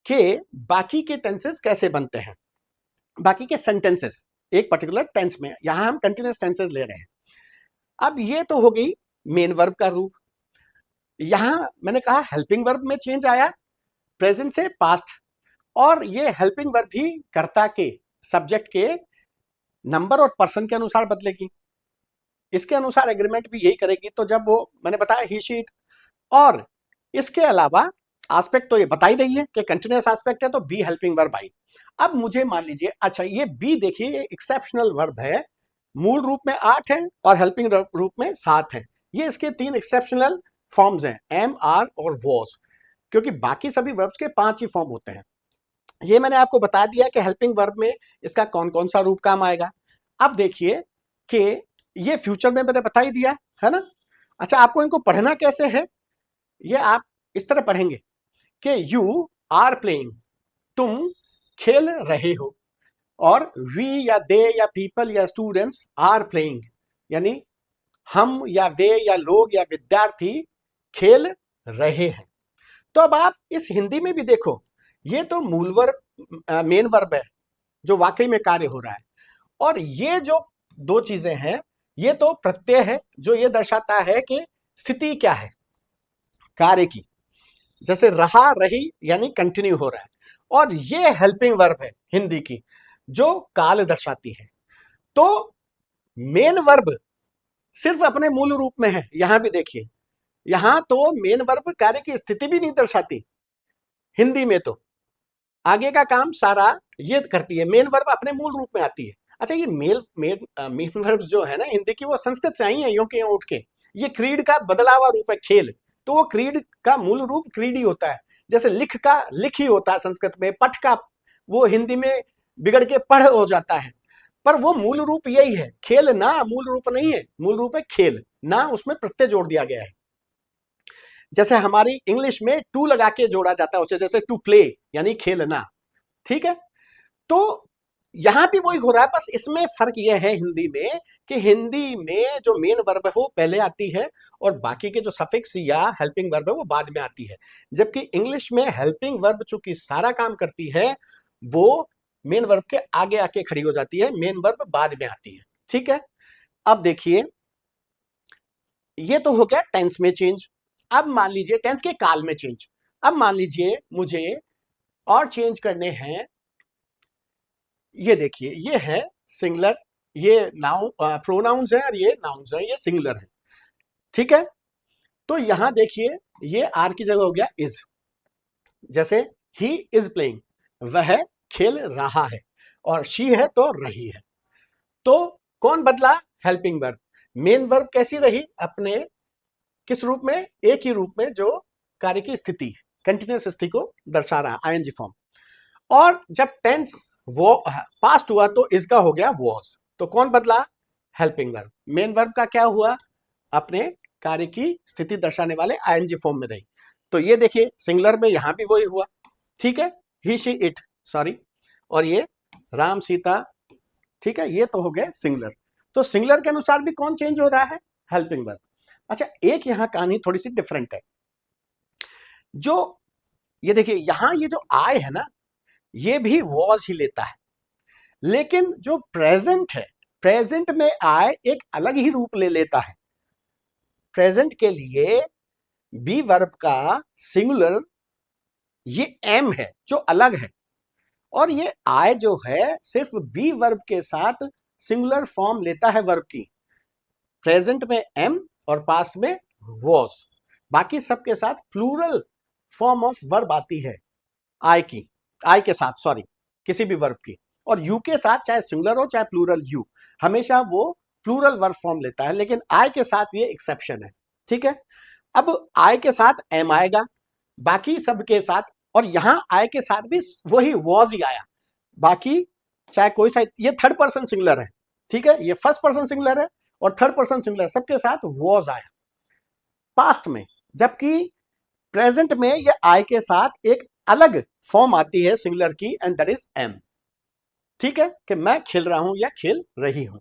कि बाकी के टेंसेस कैसे बनते हैं, बाकी के सेंटेंसेस एक पर्टिकुलर टेंस में, यहां हम कंटिन्यूअस टेंसेस ले रहे हैं। अब ये तो हो गई मेन वर्ब का रूप। यहां मैंने कहा हेल्पिंग वर्ब में चेंज आया, प्रेजेंट से पास्ट, और ये हेल्पिंग वर्ब भी कर्ता के, सब्जेक्ट के नंबर और पर्सन के अनुसार बदलेगी, इसके अनुसार एग्रीमेंट भी यही करेगी। तो जब वो मैंने बताया ही शीट, और इसके अलावा एस्पेक्ट तो ये बता ही रही है कि कंटिन्यूअस एस्पेक्ट है, तो बी हेल्पिंग वर्ब आई। अब मुझे मान लीजिए, अच्छा ये बी देखिए एक्सेप्शनल वर्ब है, मूल रूप में 8 है और हेल्पिंग रूप में 7 है। ये इसके 3 एक्सेप्शनल फॉर्म्स हैं, एम, आर और वॉज, क्योंकि बाकी सभी वर्ब्स के 5 ही फॉर्म होते हैं। ये मैंने आपको बता दिया कि हेल्पिंग वर्ब में इसका कौन कौन सा रूप काम आएगा। अब देखिए कि ये फ्यूचर में मैंने बता ही दिया है ना। अच्छा, आपको इनको पढ़ना कैसे है? ये आप इस तरह पढ़ेंगे कि यू आर प्लेइंग, तुम खेल रहे हो, और वी या दे या पीपल या स्टूडेंट्स आर प्लेइंग, यानी हम या वे या लोग या विद्यार्थी खेल रहे हैं। तो अब आप इस हिंदी में भी देखो, ये तो मूल वर्ब मेन वर्ब है जो वाकई में कार्य हो रहा है, और ये जो दो चीजें हैं ये तो प्रत्यय है जो ये दर्शाता है कि स्थिति क्या है कार्य की, जैसे रहा, रही यानी कंटिन्यू हो रहा है, और ये हेल्पिंग वर्ब है हिंदी की जो काल दर्शाती है। तो मेन वर्ब सिर्फ अपने मूल रूप में है, यहां भी देखिए, यहां तो मेन वर्ब कार्य की स्थिति भी नहीं दर्शाती, हिंदी में तो आगे का काम सारा ये करती है, मेन वर्ब अपने मूल रूप में आती है। अच्छा, ये मेन वर्ब जो है ना हिंदी की, वो संस्कृत से आई है, यो के यो उठ के। ये क्रीड का बदला हुआ रूप है, खेल, तो वो क्रीड का मूल रूप क्रीड ही होता है। जैसे लिख का लिख ही होता है संस्कृत में, पठ का वो हिंदी में बिगड़ के पढ़ हो जाता है, पर वो मूल रूप यही है। खेल ना मूल रूप नहीं है, मूल रूप है खेल ना, उसमें प्रत्यय जोड़ दिया गया है। जैसे हमारी इंग्लिश में टू लगा के जोड़ा जाता है उसे, जैसे टू प्ले यानी खेलना, ठीक है। तो यहां भी वही हो रहा है, बस इसमें फर्क यह है हिंदी में कि हिंदी में जो मेन वर्ब है वो पहले आती है और बाकी के जो सफिक्स या हेल्पिंग वर्ब है वो बाद में आती है, जबकि इंग्लिश में हेल्पिंग वर्ब चूंकि सारा काम करती है वो मेन वर्ब के आगे आके खड़ी हो जाती है, मेन वर्ब बाद में आती है, ठीक है। अब देखिए ये तो हो गया टेंस में चेंज। अब मान लीजिए टेंस के काल में चेंज। अब मान लीजिए मुझे और चेंज करने हैं, ये देखिए ये है सिंगुलर, ये नाउन प्रोनाउंस है और ये नाउन्स है, ये सिंगुलर है, ठीक है। तो यहां देखिए ये आर की जगह हो गया इज, जैसे ही इज प्लेइंग, वह खेल रहा है, और शी है तो रही है। तो कौन बदला? Helping verb. मेन वर्ब कैसी रही? अपने किस रूप में? एक ही रूप में जो कार्य की स्थिति कंटिन्यूअस स्थिति को दर्शा रहा, आईएनजी फॉर्म। और जब टेंस वो पास्ट हुआ तो इसका हो गया वॉज। तो कौन बदला? Helping verb. मेन वर्ब का क्या हुआ? अपने कार्य की स्थिति दर्शाने वाले आईएनजी फॉर्म में रही। तो ये देखिए सिंगुलर में यहां भी वही हुआ, ठीक है, ही शी इट, सॉरी, और ये राम सीता, ठीक है, ये तो हो गए सिंगुलर। तो सिंगुलर के अनुसार भी कौन चेंज हो रहा है? Helping verb. अच्छा, एक यहां कहानी थोड़ी सी डिफरेंट है। जो ये देखिए यहां ये जो आय है ना, ये भी वॉज ही लेता है, लेकिन जो प्रेजेंट है, प्रेजेंट में आय एक अलग ही रूप ले लेता है। प्रेजेंट के लिए बी वर्ब का सिंगुलर ये एम है जो अलग है, और ये आय जो है सिर्फ बी वर्ब के साथ सिंगुलर फॉर्म लेता है वर्ब की। प्रेजेंट में एम और पास में वॉज, बाकी सबके साथ प्लूरल फॉर्म ऑफ वर्ब आती है आई की, आई के साथ, सॉरी, किसी भी वर्ब की। और यू के साथ चाहे सिंगुलर हो चाहे प्लूरल, यू हमेशा वो प्लूरल वर्ब फॉर्म लेता है, लेकिन आई के साथ ये एक्सेप्शन है, ठीक है। अब आई के साथ एम आएगा, बाकी सबके साथ, और यहां आई के साथ भी वही वॉज ही आया, बाकी चाहे कोई सा, ये थर्ड पर्सन सिंगुलर है, ठीक है, ये फर्स्ट पर्सन सिंगुलर है और थर्ड पर्सन सिंगुलर, सबके साथ वॉज आया पास्ट में। जबकि प्रेजेंट में ये आई के साथ एक अलग फॉर्म आती है सिंगुलर की, एंड दैट इज एम, ठीक है, कि मैं खेल रहा हूं या खेल रही हूं।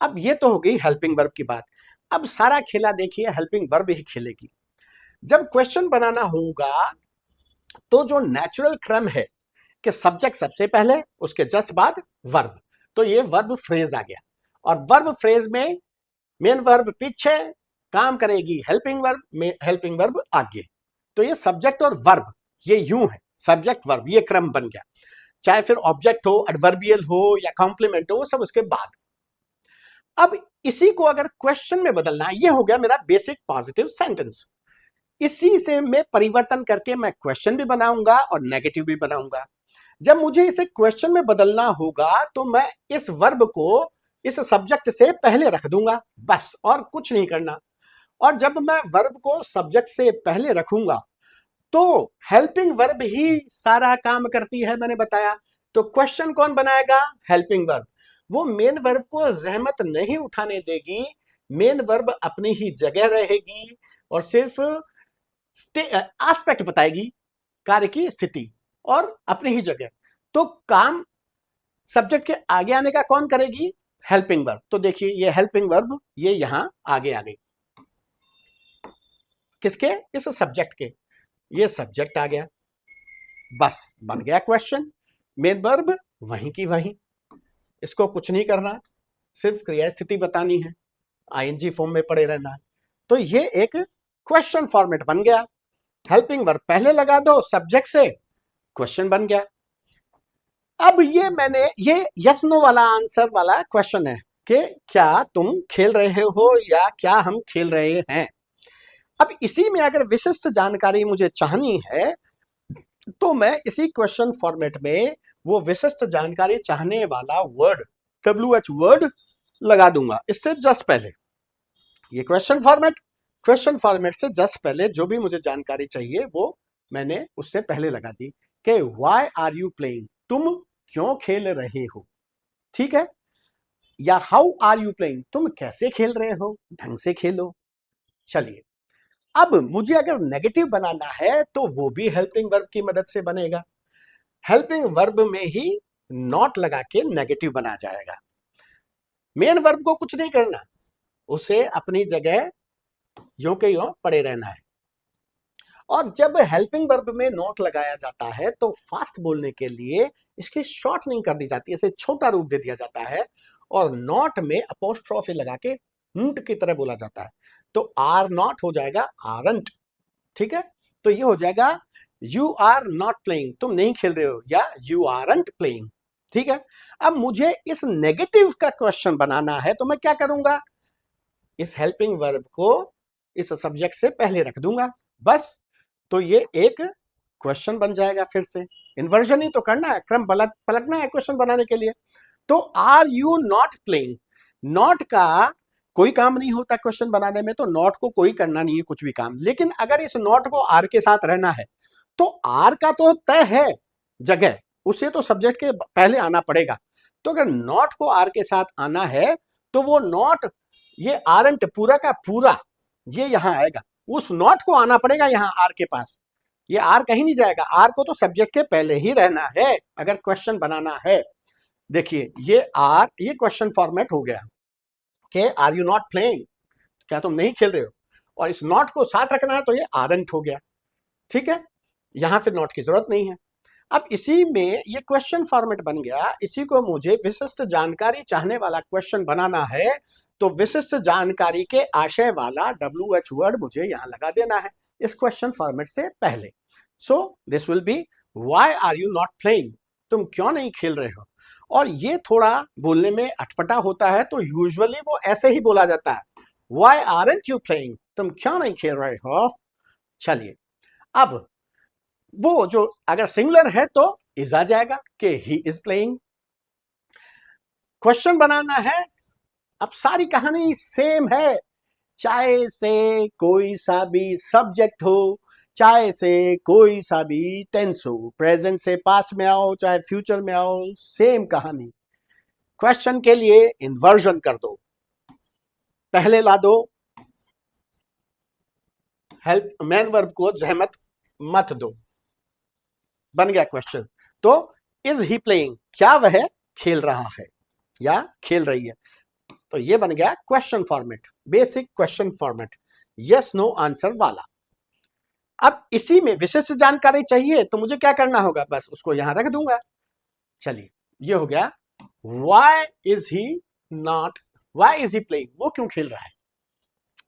अब ये तो हो गई हेल्पिंग वर्ब की बात। अब सारा खेला देखिए हेल्पिंग वर्ब ही खेलेगी। जब क्वेश्चन बनाना होगा तो जो नेचुरल क्रम है कि सब्जेक्ट सबसे पहले, उसके जस्ट बाद वर्ब, तो ये वर्ब फ्रेज आ गया, और वर्ब फ्रेज में मेन वर्ब पीछे काम करेगी हेल्पिंग वर्ब, हेल्पिंग वर्ब आगे। तो ये सब्जेक्ट और वर्ब ये यूं है, सब्जेक्ट वर्ब ये क्रम बन गया, चाहे फिर ऑब्जेक्ट हो, एडवर्बियल हो या कॉम्प्लीमेंट हो, वो सब उसके बाद। अब इसी को अगर क्वेश्चन में बदलना है, ये हो गया मेरा बेसिक पॉजिटिव सेंटेंस। इसी से मैं परिवर्तन करके मैं क्वेश्चन भी बनाऊंगा और नेगेटिव भी बनाऊंगा। जब मुझे इसे क्वेश्चन में बदलना होगा तो मैं इस वर्ब को इस सब्जेक्ट से पहले रख दूंगा, बस, और कुछ नहीं करना। और जब मैं वर्ब को सब्जेक्ट से पहले रखूंगा तो हेल्पिंग वर्ब ही सारा काम करती है, मैंने बताया। तो क्वेश्चन कौन बनाएगा? Helping verb. वो मेन वर्ब को जहमत नहीं उठाने देगी, मेन वर्ब अपनी ही जगह रहेगी और सिर्फ एस्पेक्ट बताएगी, कार्य की स्थिति, और अपनी ही जगह। तो काम सब्जेक्ट के आगे आने का कौन करेगी? Helping verb. तो देखिए ये हेल्पिंग वर्ब ये यहां आगे आ गई, किसके? इस सब्जेक्ट के, ये सब्जेक्ट आ गया, बस बन गया क्वेश्चन। मेन वर्ब वहीं की वहीं, इसको कुछ नहीं करना, सिर्फ क्रिया स्थिति बतानी है, आईएनजी फॉर्म में पड़े रहना है। तो ये एक क्वेश्चन फॉर्मेट बन गया, हेल्पिंग वर्ब पहले लगा दो सब्जेक्ट से, क्वेश्चन बन गया। अब ये मैंने ये यस नो वाला आंसर वाला क्वेश्चन है कि क्या तुम खेल रहे हो या क्या हम खेल रहे हैं। अब इसी में अगर विशिष्ट जानकारी मुझे चाहनी है तो मैं इसी क्वेश्चन फॉर्मेट में वो विशिष्ट जानकारी चाहने वाला वर्ड WH वर्ड लगा दूंगा इससे जस्ट पहले। ये क्वेश्चन फॉर्मेट से जस्ट पहले जो भी मुझे जानकारी चाहिए वो मैंने उससे पहले लगा दी कि व्हाई आर यू प्लेइंग, तुम क्यों खेल रहे हो, ठीक है, या हाउ आर यू प्लेइंग, तुम कैसे खेल रहे हो, ढंग से खेलो। चलिए अब मुझे अगर नेगेटिव बनाना है तो वो भी हेल्पिंग वर्ब की मदद से बनेगा। हेल्पिंग वर्ब में ही नॉट लगा के नेगेटिव बना जाएगा। मेन वर्ब को कुछ नहीं करना, उसे अपनी जगह यों के यों पड़े रहना है। और जब हेल्पिंग वर्ब में नॉट लगाया जाता है तो फास्ट बोलने के लिए इसकी शॉर्टनिंग कर दी जाती है, इसे छोटा रूप दे दिया जाता है और नॉट में अपोस्ट्रोफी लगा के nt की तरह बोला जाता है। तो आर नॉट हो जाएगा आरंट, ठीक है। तो ये हो जाएगा यू आर नॉट प्लेइंग, तुम नहीं खेल रहे हो, या यू आरंट प्लेइंग, ठीक है। अब मुझे इस नेगेटिव का क्वेश्चन बनाना है तो मैं क्या करूंगा, इस हेल्पिंग वर्ब को इस सब्जेक्ट से पहले रख दूंगा, बस। तो ये एक क्वेश्चन बन जाएगा। फिर से इन्वर्जन ही तो करना है, क्रम पलटना है क्वेश्चन बनाने के लिए। तो are you not playing, not का कोई काम नहीं होता क्वेश्चन बनाने में, तो नॉट को कोई करना नहीं है कुछ भी काम। लेकिन अगर इस नॉट को आर के साथ रहना है तो आर का तो तय है जगह, उसे तो सब्जेक्ट के पहले आना पड़ेगा। तो अगर नॉट को आर के साथ आना है तो वो नॉट, ये आरंट पूरा का पूरा ये यहां आएगा, उस नॉट को आना पड़ेगा यहां आर के पास। ये आर कहीं नहीं जाएगा, आर को तो सब्जेक्ट के पहले ही रहना है अगर क्वेश्चन बनाना है। देखिए ये आर, ये क्वेश्चन फॉर्मेट हो गया कि आर यू नॉट प्लेइंग, क्या तुम नहीं खेल रहे हो, और इस नॉट को साथ रखना है तो ये आरंट हो गया, ठीक है। यहां फिर नॉट की जरूरत नहीं है। अब इसी में ये क्वेश्चन फॉर्मेट बन गया, इसी को मुझे विशिष्ट जानकारी चाहने वाला क्वेश्चन बनाना है तो विशिष्ट जानकारी के आशय वाला WH वर्ड मुझे यहां लगा देना है इस क्वेश्चन फॉर्मेट से पहले। So this will be why are you not playing, तुम क्यों नहीं खेल रहे हो। और ये थोड़ा बोलने में अटपटा होता है तो यूजुअली वो ऐसे ही बोला जाता है, व्हाई आरंट यू प्लेइंग, तुम क्यों नहीं खेल रहे हो। चलिए अब वो जो अगर सिंगुलर है तो इज आ जाएगा कि ही इज प्लेइंग। क्वेश्चन बनाना है, अब सारी कहानी सेम है, चाहे से कोई सा भी सब्जेक्ट हो, चाहे से कोई सा भी टेंस हो, प्रेजेंट से पास में आओ चाहे फ्यूचर में आओ, सेम कहानी। क्वेश्चन के लिए इन्वर्जन कर दो, पहले ला दो हेल्प मेन वर्ब को, जहमत मत दो, बन गया क्वेश्चन। तो इज ही प्लेइंग, क्या वह खेल रहा है या खेल रही है। तो ये बन गया question format, basic question format, yes no answer वाला। अब इसी में विशिष्ट जानकारी चाहिए तो मुझे क्या करना होगा, बस उसको यहां रख दूंगा। चलिए ये हो गया why is he not, why is he playing, वो क्यों खेल रहा है।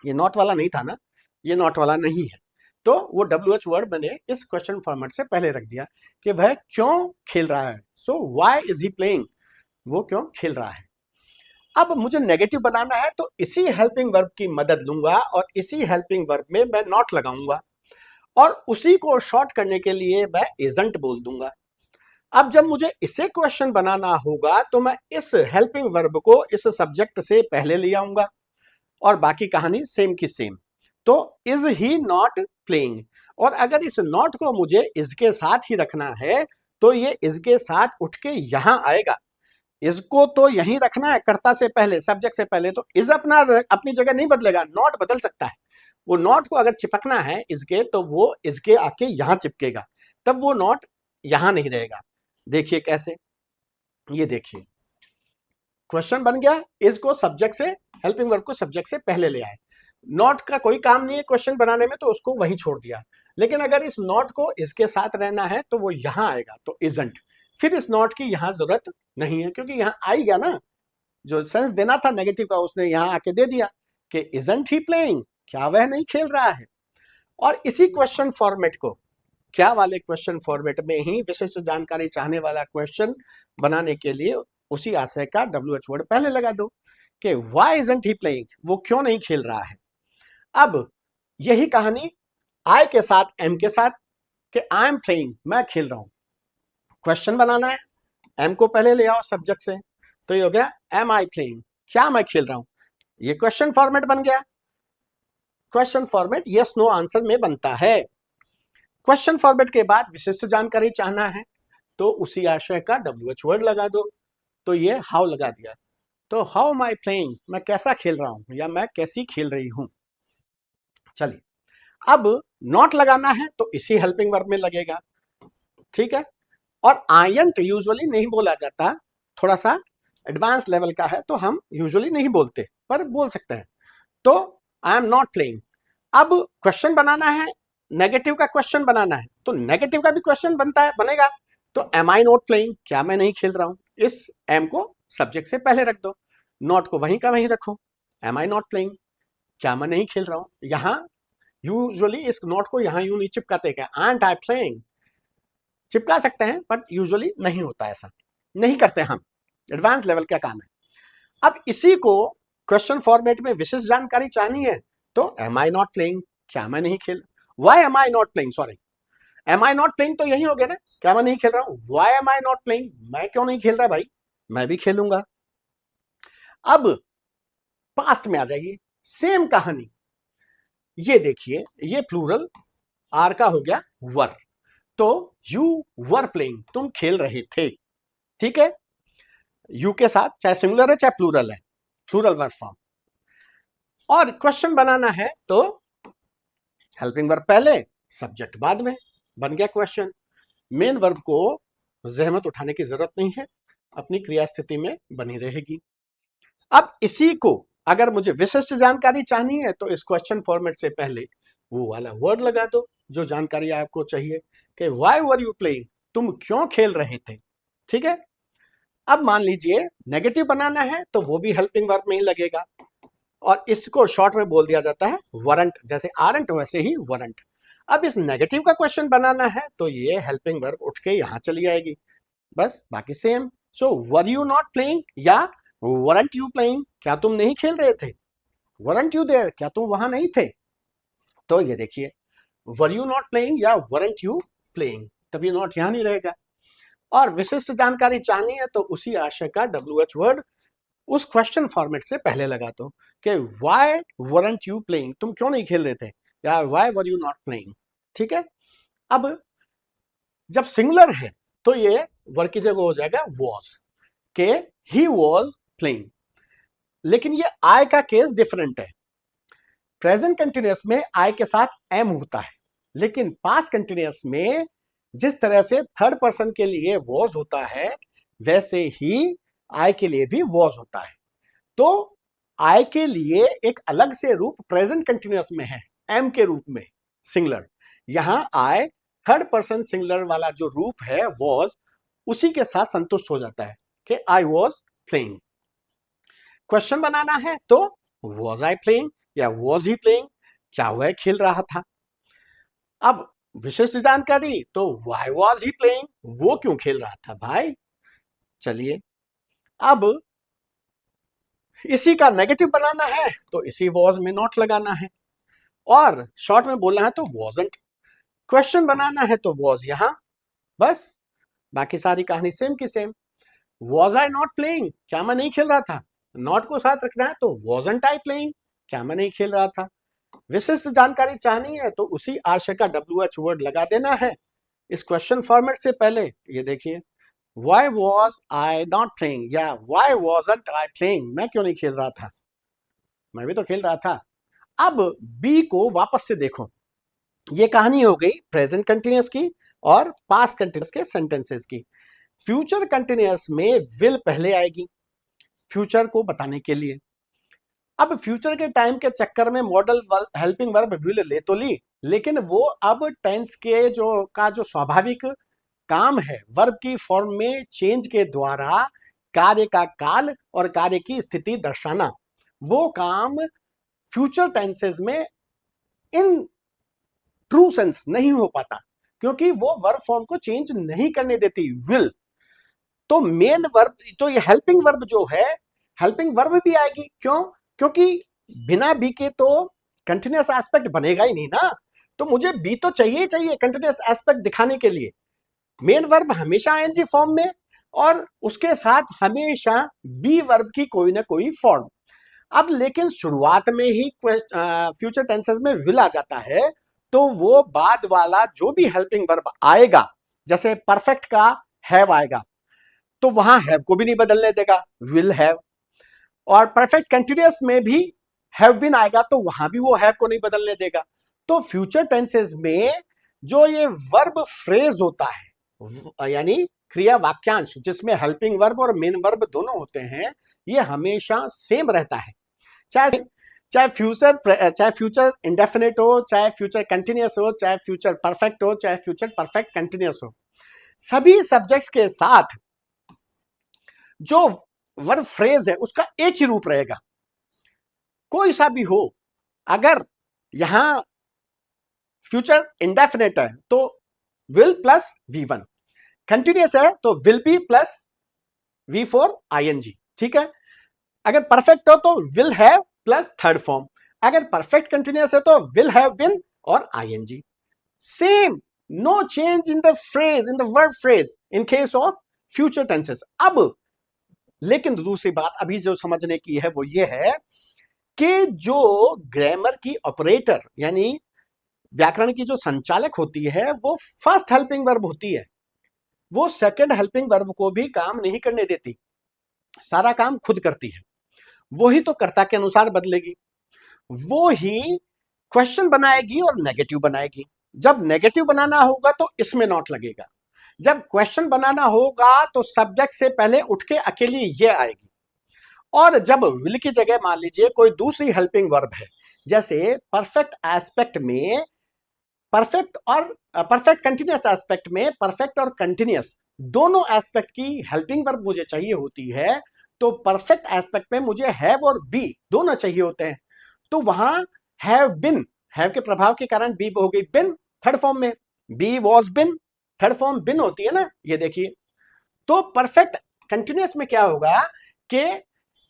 ये नॉट वाला नहीं था ना, ये नॉट वाला नहीं है, तो वो WH वर्ड मैंने इस क्वेश्चन फॉर्मेट से पहले रख दिया कि वह क्यों खेल रहा है। So why is he playing, वो क्यों खेल रहा है। अब मुझे नेगेटिव बनाना है तो इसी हेल्पिंग वर्ब की मदद लूंगा और इसी हेल्पिंग वर्ब में मैं नॉट लगाऊंगा और उसी को शॉर्ट करने के लिए मैं इजंट बोल दूंगा। अब जब मुझे इसे क्वेश्चन बनाना होगा तो मैं इस हेल्पिंग वर्ब को इस सब्जेक्ट से पहले ले आऊंगा और बाकी कहानी सेम की सेम। तो इज ही नॉट प्लेइंग, और अगर इस नॉट को मुझे इसके साथ ही रखना है तो ये इसके साथ उठ के यहां आएगा। इसको तो यहीं रखना है कर्ता से पहले, सब्जेक्ट से पहले, तो इज अपनी जगह नहीं बदलेगा, नॉट बदल सकता है। वो नॉट को अगर चिपकना है इसके तो वो इसके आके यहां चिपकेगा, तब वो नॉट यहां नहीं रहेगा। देखिए कैसे, ये देखिए क्वेश्चन बन गया, इज को सब्जेक्ट से, हेल्पिंग वर्ब को सब्जेक्ट से पहले ले आए। नॉट का कोई काम नहीं है क्वेश्चन बनाने में तो उसको वहीं छोड़ दिया। लेकिन अगर इस नॉट को इसके साथ रहना है तो वो यहां आएगा, तो इजंट। फिर इस नॉट की यहां जरूरत नहीं है क्योंकि यहां आई गया ना, जो सेंस देना था नेगेटिव का उसने यहां आके दे दिया कि इजंट ही प्लेइंग, क्या वह नहीं खेल रहा है। और इसी क्वेश्चन फॉर्मेट को, क्या वाले क्वेश्चन फॉर्मेट में ही विशिष्ट जानकारी चाहने वाला क्वेश्चन बनाने के लिए उसी आशय का WH वर्ड पहले लगा दो कि व्हाई इजंट ही प्लेइंग, वो क्यों नहीं खेल रहा है। अब यही कहानी आई के साथ, एम के साथ, कि आई एम प्लेइंग, मैं खेल रहा हूं। क्वेश्चन बनाना है, एम को पहले ले आओ सब्जेक्ट से, तो ये हो गया एम आई प्लेइंग, क्या मैं खेल रहा हूं। ये क्वेश्चन फॉर्मेट बन गया। Question format yes no answer में बनता है। क्वेश्चन फॉर्मेट के बाद विशिष्ट जानकारी चाहना है तो उसी आशय का WH वर्ड लगा दो, तो ये हाउ लगा दिया। तो हाउ माई प्लेइंग, मैं कैसा खेल रहा हूं या मैं कैसी खेल रही हूं। चलिए अब नॉट लगाना है तो इसी हेल्पिंग वर्ब में लगेगा, ठीक है। और आयंत यूजुअली नहीं बोला जाता, थोड़ा सा एडवांस लेवल का है तो हम यूजुअली नहीं बोलते, पर बोल सकते हैं। तो आई एम नॉट प्लेइंग। अब क्वेश्चन बनाना है, नेगेटिव का क्वेश्चन बनाना है, तो नेगेटिव का भी क्वेश्चन बनता है, बनेगा। तो एम आई नॉट प्लेइंग, क्या मैं नहीं खेल रहा हूं? इस एम को सब्जेक्ट से पहले रख दो, नॉट को वहीं का वहीं रखो। एम आई नॉट प्लेइंग, क्या मैं नहीं खेल रहा हूं? यहां यूजुअली इस नॉट को यहां यूं नहीं चिपकाते, क्या आंट आई प्लेइंग चिपका सकते हैं, बट यूजुअली नहीं होता, ऐसा नहीं करते हम, एडवांस लेवल का काम है। अब इसी को क्वेश्चन फॉर्मेट में विशेष जानकारी चाहनी है, तो एम आई नॉट प्लेइंग, क्या मैं नहीं खेल, why am I not playing, sorry am I not playing तो यही हो गया ना, क्या मैं नहीं खेल रहा हूं, why am I not playing, मैं क्यों नहीं खेल रहा भाई, मैं भी खेलूंगा। अब पास्ट में आ जाइए, सेम कहानी, ये देखिए, ये प्लूरल आर का हो गया वर, तो यू वर प्लेइंग, तुम खेल रहे थे, ठीक है। यू के साथ चाहे सिंगुलर है चाहे प्लूरल है, प्लूरल वर्ब फॉर्म। और क्वेश्चन बनाना है तो हेल्पिंग वर्ब पहले, सब्जेक्ट बाद में, बन गया क्वेश्चन। मेन वर्ब को जहमत उठाने की जरूरत नहीं है, अपनी क्रिया स्थिति में बनी रहेगी। अब इसी को अगर मुझे विशिष्ट जानकारी चाहनी है तो इस क्वेश्चन फॉर्मेट से पहले वो वाला वर्ड लगा दो जो जानकारी आपको चाहिए, कि व्हाई वर यू प्लेइंग, तुम क्यों खेल रहे थे, ठीक है। अब मान लीजिए नेगेटिव बनाना है तो वो भी हेल्पिंग वर्ब में ही लगेगा, और इसको शॉर्ट में बोल दिया जाता है वरंट, जैसे आरंट वैसे ही वरंट। अब इस नेगेटिव का क्वेश्चन बनाना है तो ये हेल्पिंग वर्ब उठ के यहां चली आएगी, बस बाकी same. So were you not playing या वरंट यू प्लेइंग, क्या तुम नहीं खेल रहे थे, वरंट यू देयर, क्या तुम वहां नहीं थे। तो ये देखिए, वर यू नॉट प्लेइंग या वरंट यू प्लेइंग, तब ये नॉट यहां नहीं रहेगा। और विशिष्ट जानकारी चाहनी है तो उसी आशय का WH वर्ड उस क्वेश्चन फॉर्मेट से पहले लगा दो, कि व्हाई वरंट यू प्लेइंग, तुम क्यों नहीं खेल रहे थे, या why were you not playing, ठीक है। अब जब सिंगुलर है तो ये वर्ब की जगह हो जाएगा वॉज, के ही वॉज प्लेइंग। लेकिन ये आई का केस डिफरेंट है, प्रेजेंट कंटिन्यूअस में आई के साथ एम होता है, लेकिन पास्ट कंटिन्यूअस में जिस तरह से थर्ड पर्सन के लिए वॉज होता है वैसे ही आई के लिए भी वॉज होता है। तो आई के लिए एक अलग से रूप प्रेजेंट कंटिन्यूअस में है, एम के रूप में सिंगुलर। यहां आई थर्ड पर्सन सिंगुलर वाला जो रूप है वॉज, उसी के साथ संतुष्ट हो जाता है कि आई वॉज प्लेइंग। क्वेश्चन बनाना है तो वॉज आई प्लेइंग या वॉज ही प्लेइंग, क्या वह खेल रहा था। अब विशिष्ट जानकारी तो व्हाई वॉज ही प्लेइंग, वो क्यों खेल रहा था भाई। चलिए, अब इसी का नेगेटिव बनाना है तो इसी वॉज में नॉट लगाना है, और शॉर्ट में बोलना है तो वॉजंट। क्वेश्चन बनाना है तो वॉज यहां, बस बाकी सारी कहानी सेम की same. Was I not playing, क्या मैं नहीं खेल रहा था, नॉट को साथ रखना है तो वॉजंट आई प्लेइंग, क्या मैं नहीं खेल रहा था। विशिष्ट जानकारी चाहनी है तो उसी आशय का WH वर्ड लगा देना है इस क्वेश्चन फॉर्मेट से पहले। ये देखिए, why was I not playing या व्हाई वॉजंट आई प्लेइंग, मैं क्यों नहीं खेल रहा था, मैं भी तो खेल रहा था। अब बी को वापस से देखो, ये कहानी हो गई प्रेजेंट कंटिन्यूअस की और पास्ट कंटिन्यूअस के सेंटेंसेस की। फ्यूचर कंटिन्यूअस में विल पहले आएगी फ्यूचर को बताने के लिए। अब फ्यूचर के टाइम के चक्कर में model helping verb will lay तो ली, लेकिन वो अब टेंस के जो स्वाभाविक काम है वर्ब की फॉर्म में चेंज के द्वारा कार्य का काल और कार्य की स्थिति दर्शाना, वो काम फ्यूचर टेंसेस में इन ट्रू सेंस नहीं हो पाता, क्योंकि वो वर्ब फॉर्म को चेंज नहीं करने देती विल। तो मेन वर्ब, तो ये हेल्पिंग वर्ब जो है, हेल्पिंग वर्ब भी आएगी, क्यों, क्योंकि बिना बी के तो कंटिन्यूअस एस्पेक्ट बनेगा ही नहीं ना, तो मुझे बी तो चाहिए ही चाहिए कंटिन्यूअस एस्पेक्ट दिखाने के लिए। मेन वर्ब हमेशा आईएनजी फॉर्म में, और उसके साथ हमेशा बी वर्ब की कोई ना कोई फॉर्म। अब लेकिन शुरुआत में ही फ्यूचर टेंसेस में विल आ जाता है, तो वो बाद वाला जो भी हेल्पिंग वर्ब आएगा, जैसे परफेक्ट का हैव आएगा तो वहां हैव को भी नहीं बदलने देगा, विल हैव। और परफेक्ट कंटिन्यूअस में भी हैव बीन आएगा तो वहां भी वो हैव को नहीं बदलने देगा। तो फ्यूचर टेंसेस में जो ये वर्ब फ्रेज होता है, यानी क्रिया वाक्यांश जिसमें हेल्पिंग वर्ब और मेन वर्ब दोनों होते हैं, ये हमेशा सेम रहता है। चाहे चाहे फ्यूचर इंडेफिनिट हो, चाहे फ्यूचर कंटिन्यूअस हो, चाहे फ्यूचर परफेक्ट हो, चाहे फ्यूचर परफेक्ट कंटिन्यूअस हो, सभी सब्जेक्ट्स के साथ जो वर्ब फ्रेज है उसका एक ही रूप रहेगा, कोई सा भी हो। अगर यहां फ्यूचर इंडेफिनिट है तो विल प्लस V1, कंटिन्यूअस है तो will be plus V4 ING, ठीक है। अगर परफेक्ट हो तो will have plus third form, अगर परफेक्ट कंटिन्यूअस है तो विल हैव बीन और ING। Same, no change in the phrase, in the verb phrase in case of future tenses. अब लेकिन दूसरी बात अभी जो समझने की है वो ये है कि जो ग्रामर की ऑपरेटर यानी व्याकरण की जो संचालक होती है वो फर्स्ट हेल्पिंग वर्ब होती है, वो सेकंड हेल्पिंग वर्ब को भी काम नहीं करने देती, सारा काम खुद करती है। वो ही तो कर्ता के अनुसार बदलेगी, वो ही क्वेश्चन बनाएगी और नेगेटिव बनाएगी। जब नेगेटिव बनाना होगा तो इसमें नॉट लगेगा, जब क्वेश्चन बनाना होगा तो सब्जेक्ट से पहले उठ के अकेली ये आएगी, और जब विल की जगह मान लीजिए कोई दूसरी हेल्पिंग वर्ब है, जैसे परफेक्ट एस्पेक्ट में परफेक्ट और परफेक्ट कंटिन्यूअस एस्पेक्ट में परफेक्ट और कंटिन्यूअस दोनों एस्पेक्ट की हेल्पिंग वर्ब मुझे चाहिए होती है, तो परफेक्ट एस्पेक्ट में मुझे हैव और बी दोनों चाहिए होते हैं। तो वहां हैव बिन, हैव के प्रभाव के कारण बी हो गई बिन थर्ड फॉर्म में, be was been third form been होती है ना, ये देखिए। तो परफेक्ट कंटिन्यूअस में क्या होगा कि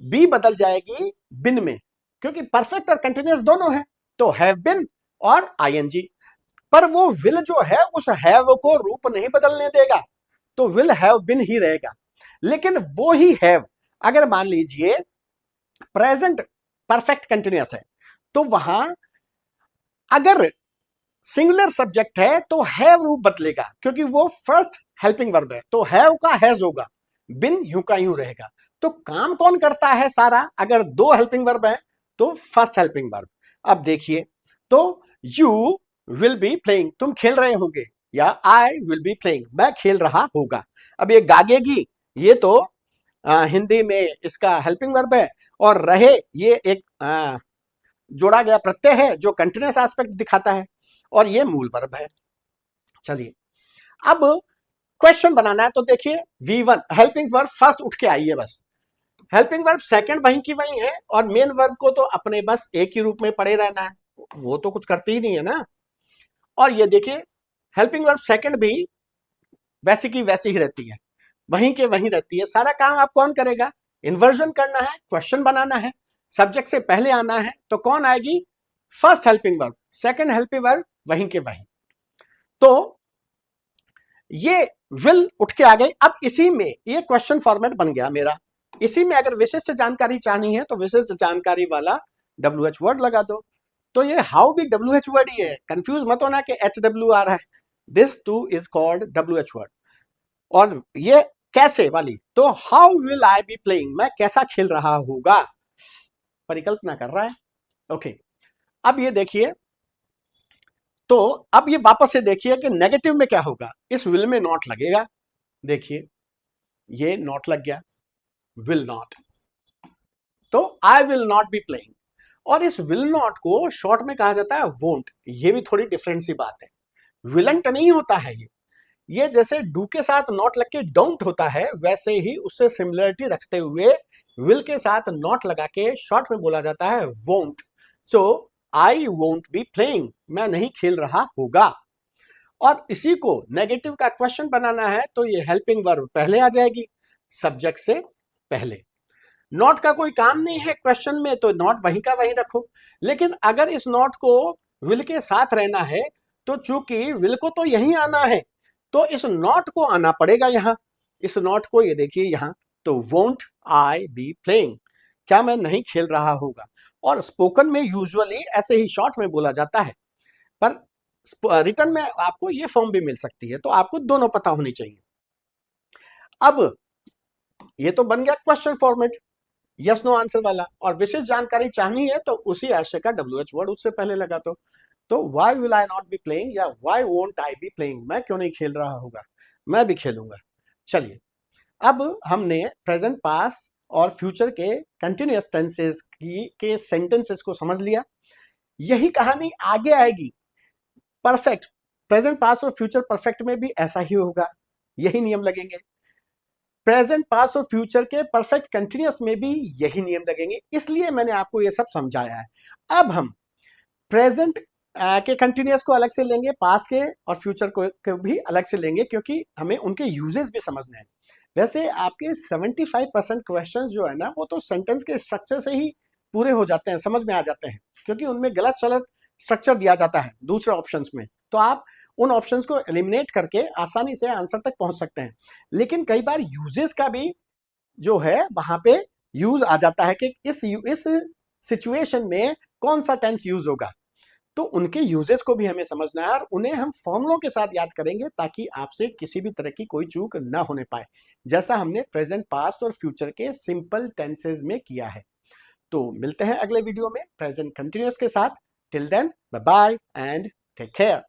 बी बदल जाएगी बिन में, क्योंकि परफेक्ट और कंटिन्यूअस दोनों है, तो हैव बिन और ING। पर वो विल जो है उस हैव को रूप नहीं बदलने देगा, तो विल हैव बिन ही रहेगा। लेकिन वो ही हैव अगर मान लीजिए प्रेजेंट परफेक्ट कंटिन्यूअस है, तो वहां अगर सिंगुलर सब्जेक्ट है तो हैव रूप बदलेगा, क्योंकि वो फर्स्ट हेल्पिंग वर्ब है, तो हैव का हैज होगा, बिन यूं का यूं रहेगा। तो काम कौन करता है सारा, अगर दो हेल्पिंग वर्ब है तो फर्स्ट हेल्पिंग वर्ब। अब देखिए, तो यू विल बी प्लेइंग, तुम खेल रहे होंगे, या आई विल बी प्लेइंग, मैं खेल रहा होगा। अब ये गागेगी, ये तो हिंदी में इसका हेल्पिंग वर्ब है, और रहे ये एक जोड़ा गया प्रत्यय है जो कंटिन्यूअस एस्पेक्ट दिखाता है, और ये मूल वर्ब है। चलिए अब क्वेश्चन बनाना है, तो देखिए V1 हेल्पिंग वर्ब फर्स्ट उठ के आई है, बस हेल्पिंग वर्ब सेकंड वहीं की वहीं है, और मेन वर्ब को तो अपने बस एक ही रूप में पड़े रहना है, वो तो कुछ करती ही नहीं है ना। और ये देखिए हेल्पिंग वर्ब सेकंड भी वैसी की वैसी ही रहती है, वहीं के वहीं रहती है। सारा काम आप कौन करेगा, इन्वर्जन करना है, क्वेश्चन बनाना है, सब्जेक्ट से पहले आना है, तो कौन आएगी, first helping verb, second helping verb वहीं के वहीं। तो ये विल उठ के आ गई। अब इसी में ये क्वेश्चन फॉर्मेट बन गया मेरा, इसी में अगर विशिष्ट जानकारी चाहनी है तो विशिष्ट जानकारी वाला WH वर्ड लगा दो। तो ये हाउ भी WH वर्ड ही है, कंफ्यूज मत होना कि HW आ रहा है, this two is called WH word. और ये कैसे वाली, तो how will I be playing, मैं कैसा खेल रहा होगा, परिकल्पना कर रहा है। ओके, अब ये देखिए, तो अब ये वापस से देखिए कि नेगेटिव में क्या होगा, इस विल में नॉट लगेगा, देखिए ये नॉट लग गया, विल नॉट, तो I will not be playing. और इस विल नॉट को शॉर्ट में कहा जाता है वोंट, ये भी थोड़ी डिफरेंट सी बात है, विलंट नहीं होता है ये जैसे डू के साथ नॉट लग के डोंट होता है, वैसे ही उससे सिमिलरिटी रखते हुए विल के साथ नॉट लगा के शॉर्ट में बोला जाता है won't. So I won't be playing, मैं नहीं खेल रहा होगा। और इसी को नेगेटिव का क्वेश्चन बनाना है, तो ये हेल्पिंग वर्ब पहले आ जाएगी सब्जेक्ट से पहले। नॉट का कोई काम नहीं है क्वेश्चन में, तो नॉट वहीं का वहीं रखो। लेकिन अगर इस नॉट को विल के साथ रहना है, तो चूंकि विल को तो यहीं आना है, तो इस नॉट को आना पड़ेगा यहां, इस नॉट को ये देखिए यहां, तो वोंट आई बी प्लेइंग, क्या मैं नहीं खेल रहा होगा। और स्पोकन में यूजुअली ऐसे ही शॉर्ट में बोला जाता है, पर रिटर्न में आपको ये फॉर्म भी मिल सकती है, तो आपको दोनों पता होनी चाहिए। अब ये तो बन गया question format, yes no answer वाला। और विशेष जानकारी चाहिए है तो उसी आशय का WH वर्ड उससे पहले लगा दो। तो why will I not be playing या why won't I be playing, मैं क्यों नहीं खेल रहा होगा, मैं भी खेलूंगा। चलिए, अब हमने प्रेजेंट पास्ट और फ्यूचर के कंटिन्यूअस टेंसेस की के सेंटेंसेस को समझ लिया। यही कहानी आगे आएगी परफेक्ट, प्रेजेंट पास्ट और फ्यूचर परफेक्ट में भी ऐसा ही होगा, यही नियम लगेंगे। प्रेजेंट पास्ट और फ्यूचर के परफेक्ट कंटिन्यूअस में भी यही नियम लगेंगे, इसलिए मैंने आपको ये सब समझाया है। अब हम प्रेजेंट के कंटिन्यूअस को अलग से लेंगे, पास्ट के और फ्यूचर को भी अलग से लेंगे, क्योंकि हमें उनके यूजेस भी समझने हैं। वैसे आपके 75% क्वेश्चंस जो है ना, वो तो सेंटेंस के स्ट्रक्चर से ही पूरे हो जाते हैं, समझ में आ जाते हैं, क्योंकि उनमें गलत सलत स्ट्रक्चर दिया जाता है दूसरे ऑप्शंस में, तो आप उन ऑप्शंस को एलिमिनेट करके आसानी से आंसर तक पहुंच सकते हैं। लेकिन कई बार यूजेस का भी जो है वहां पे यूज आ जाता है कि इस सिचुएशन में कौन सा टेंस यूज होगा, तो उनके यूजेस को भी हमें समझना है और उन्हें हम फॉर्मुलों के साथ याद करेंगे, ताकि आपसे किसी भी तरह की कोई चूक ना होने पाए, जैसा हमने प्रेजेंट पास्ट और फ्यूचर के सिंपल टेंसेज में किया है। तो मिलते हैं अगले वीडियो में प्रेजेंट कंटिन्यूअस के साथ। Till then, bye bye and take care.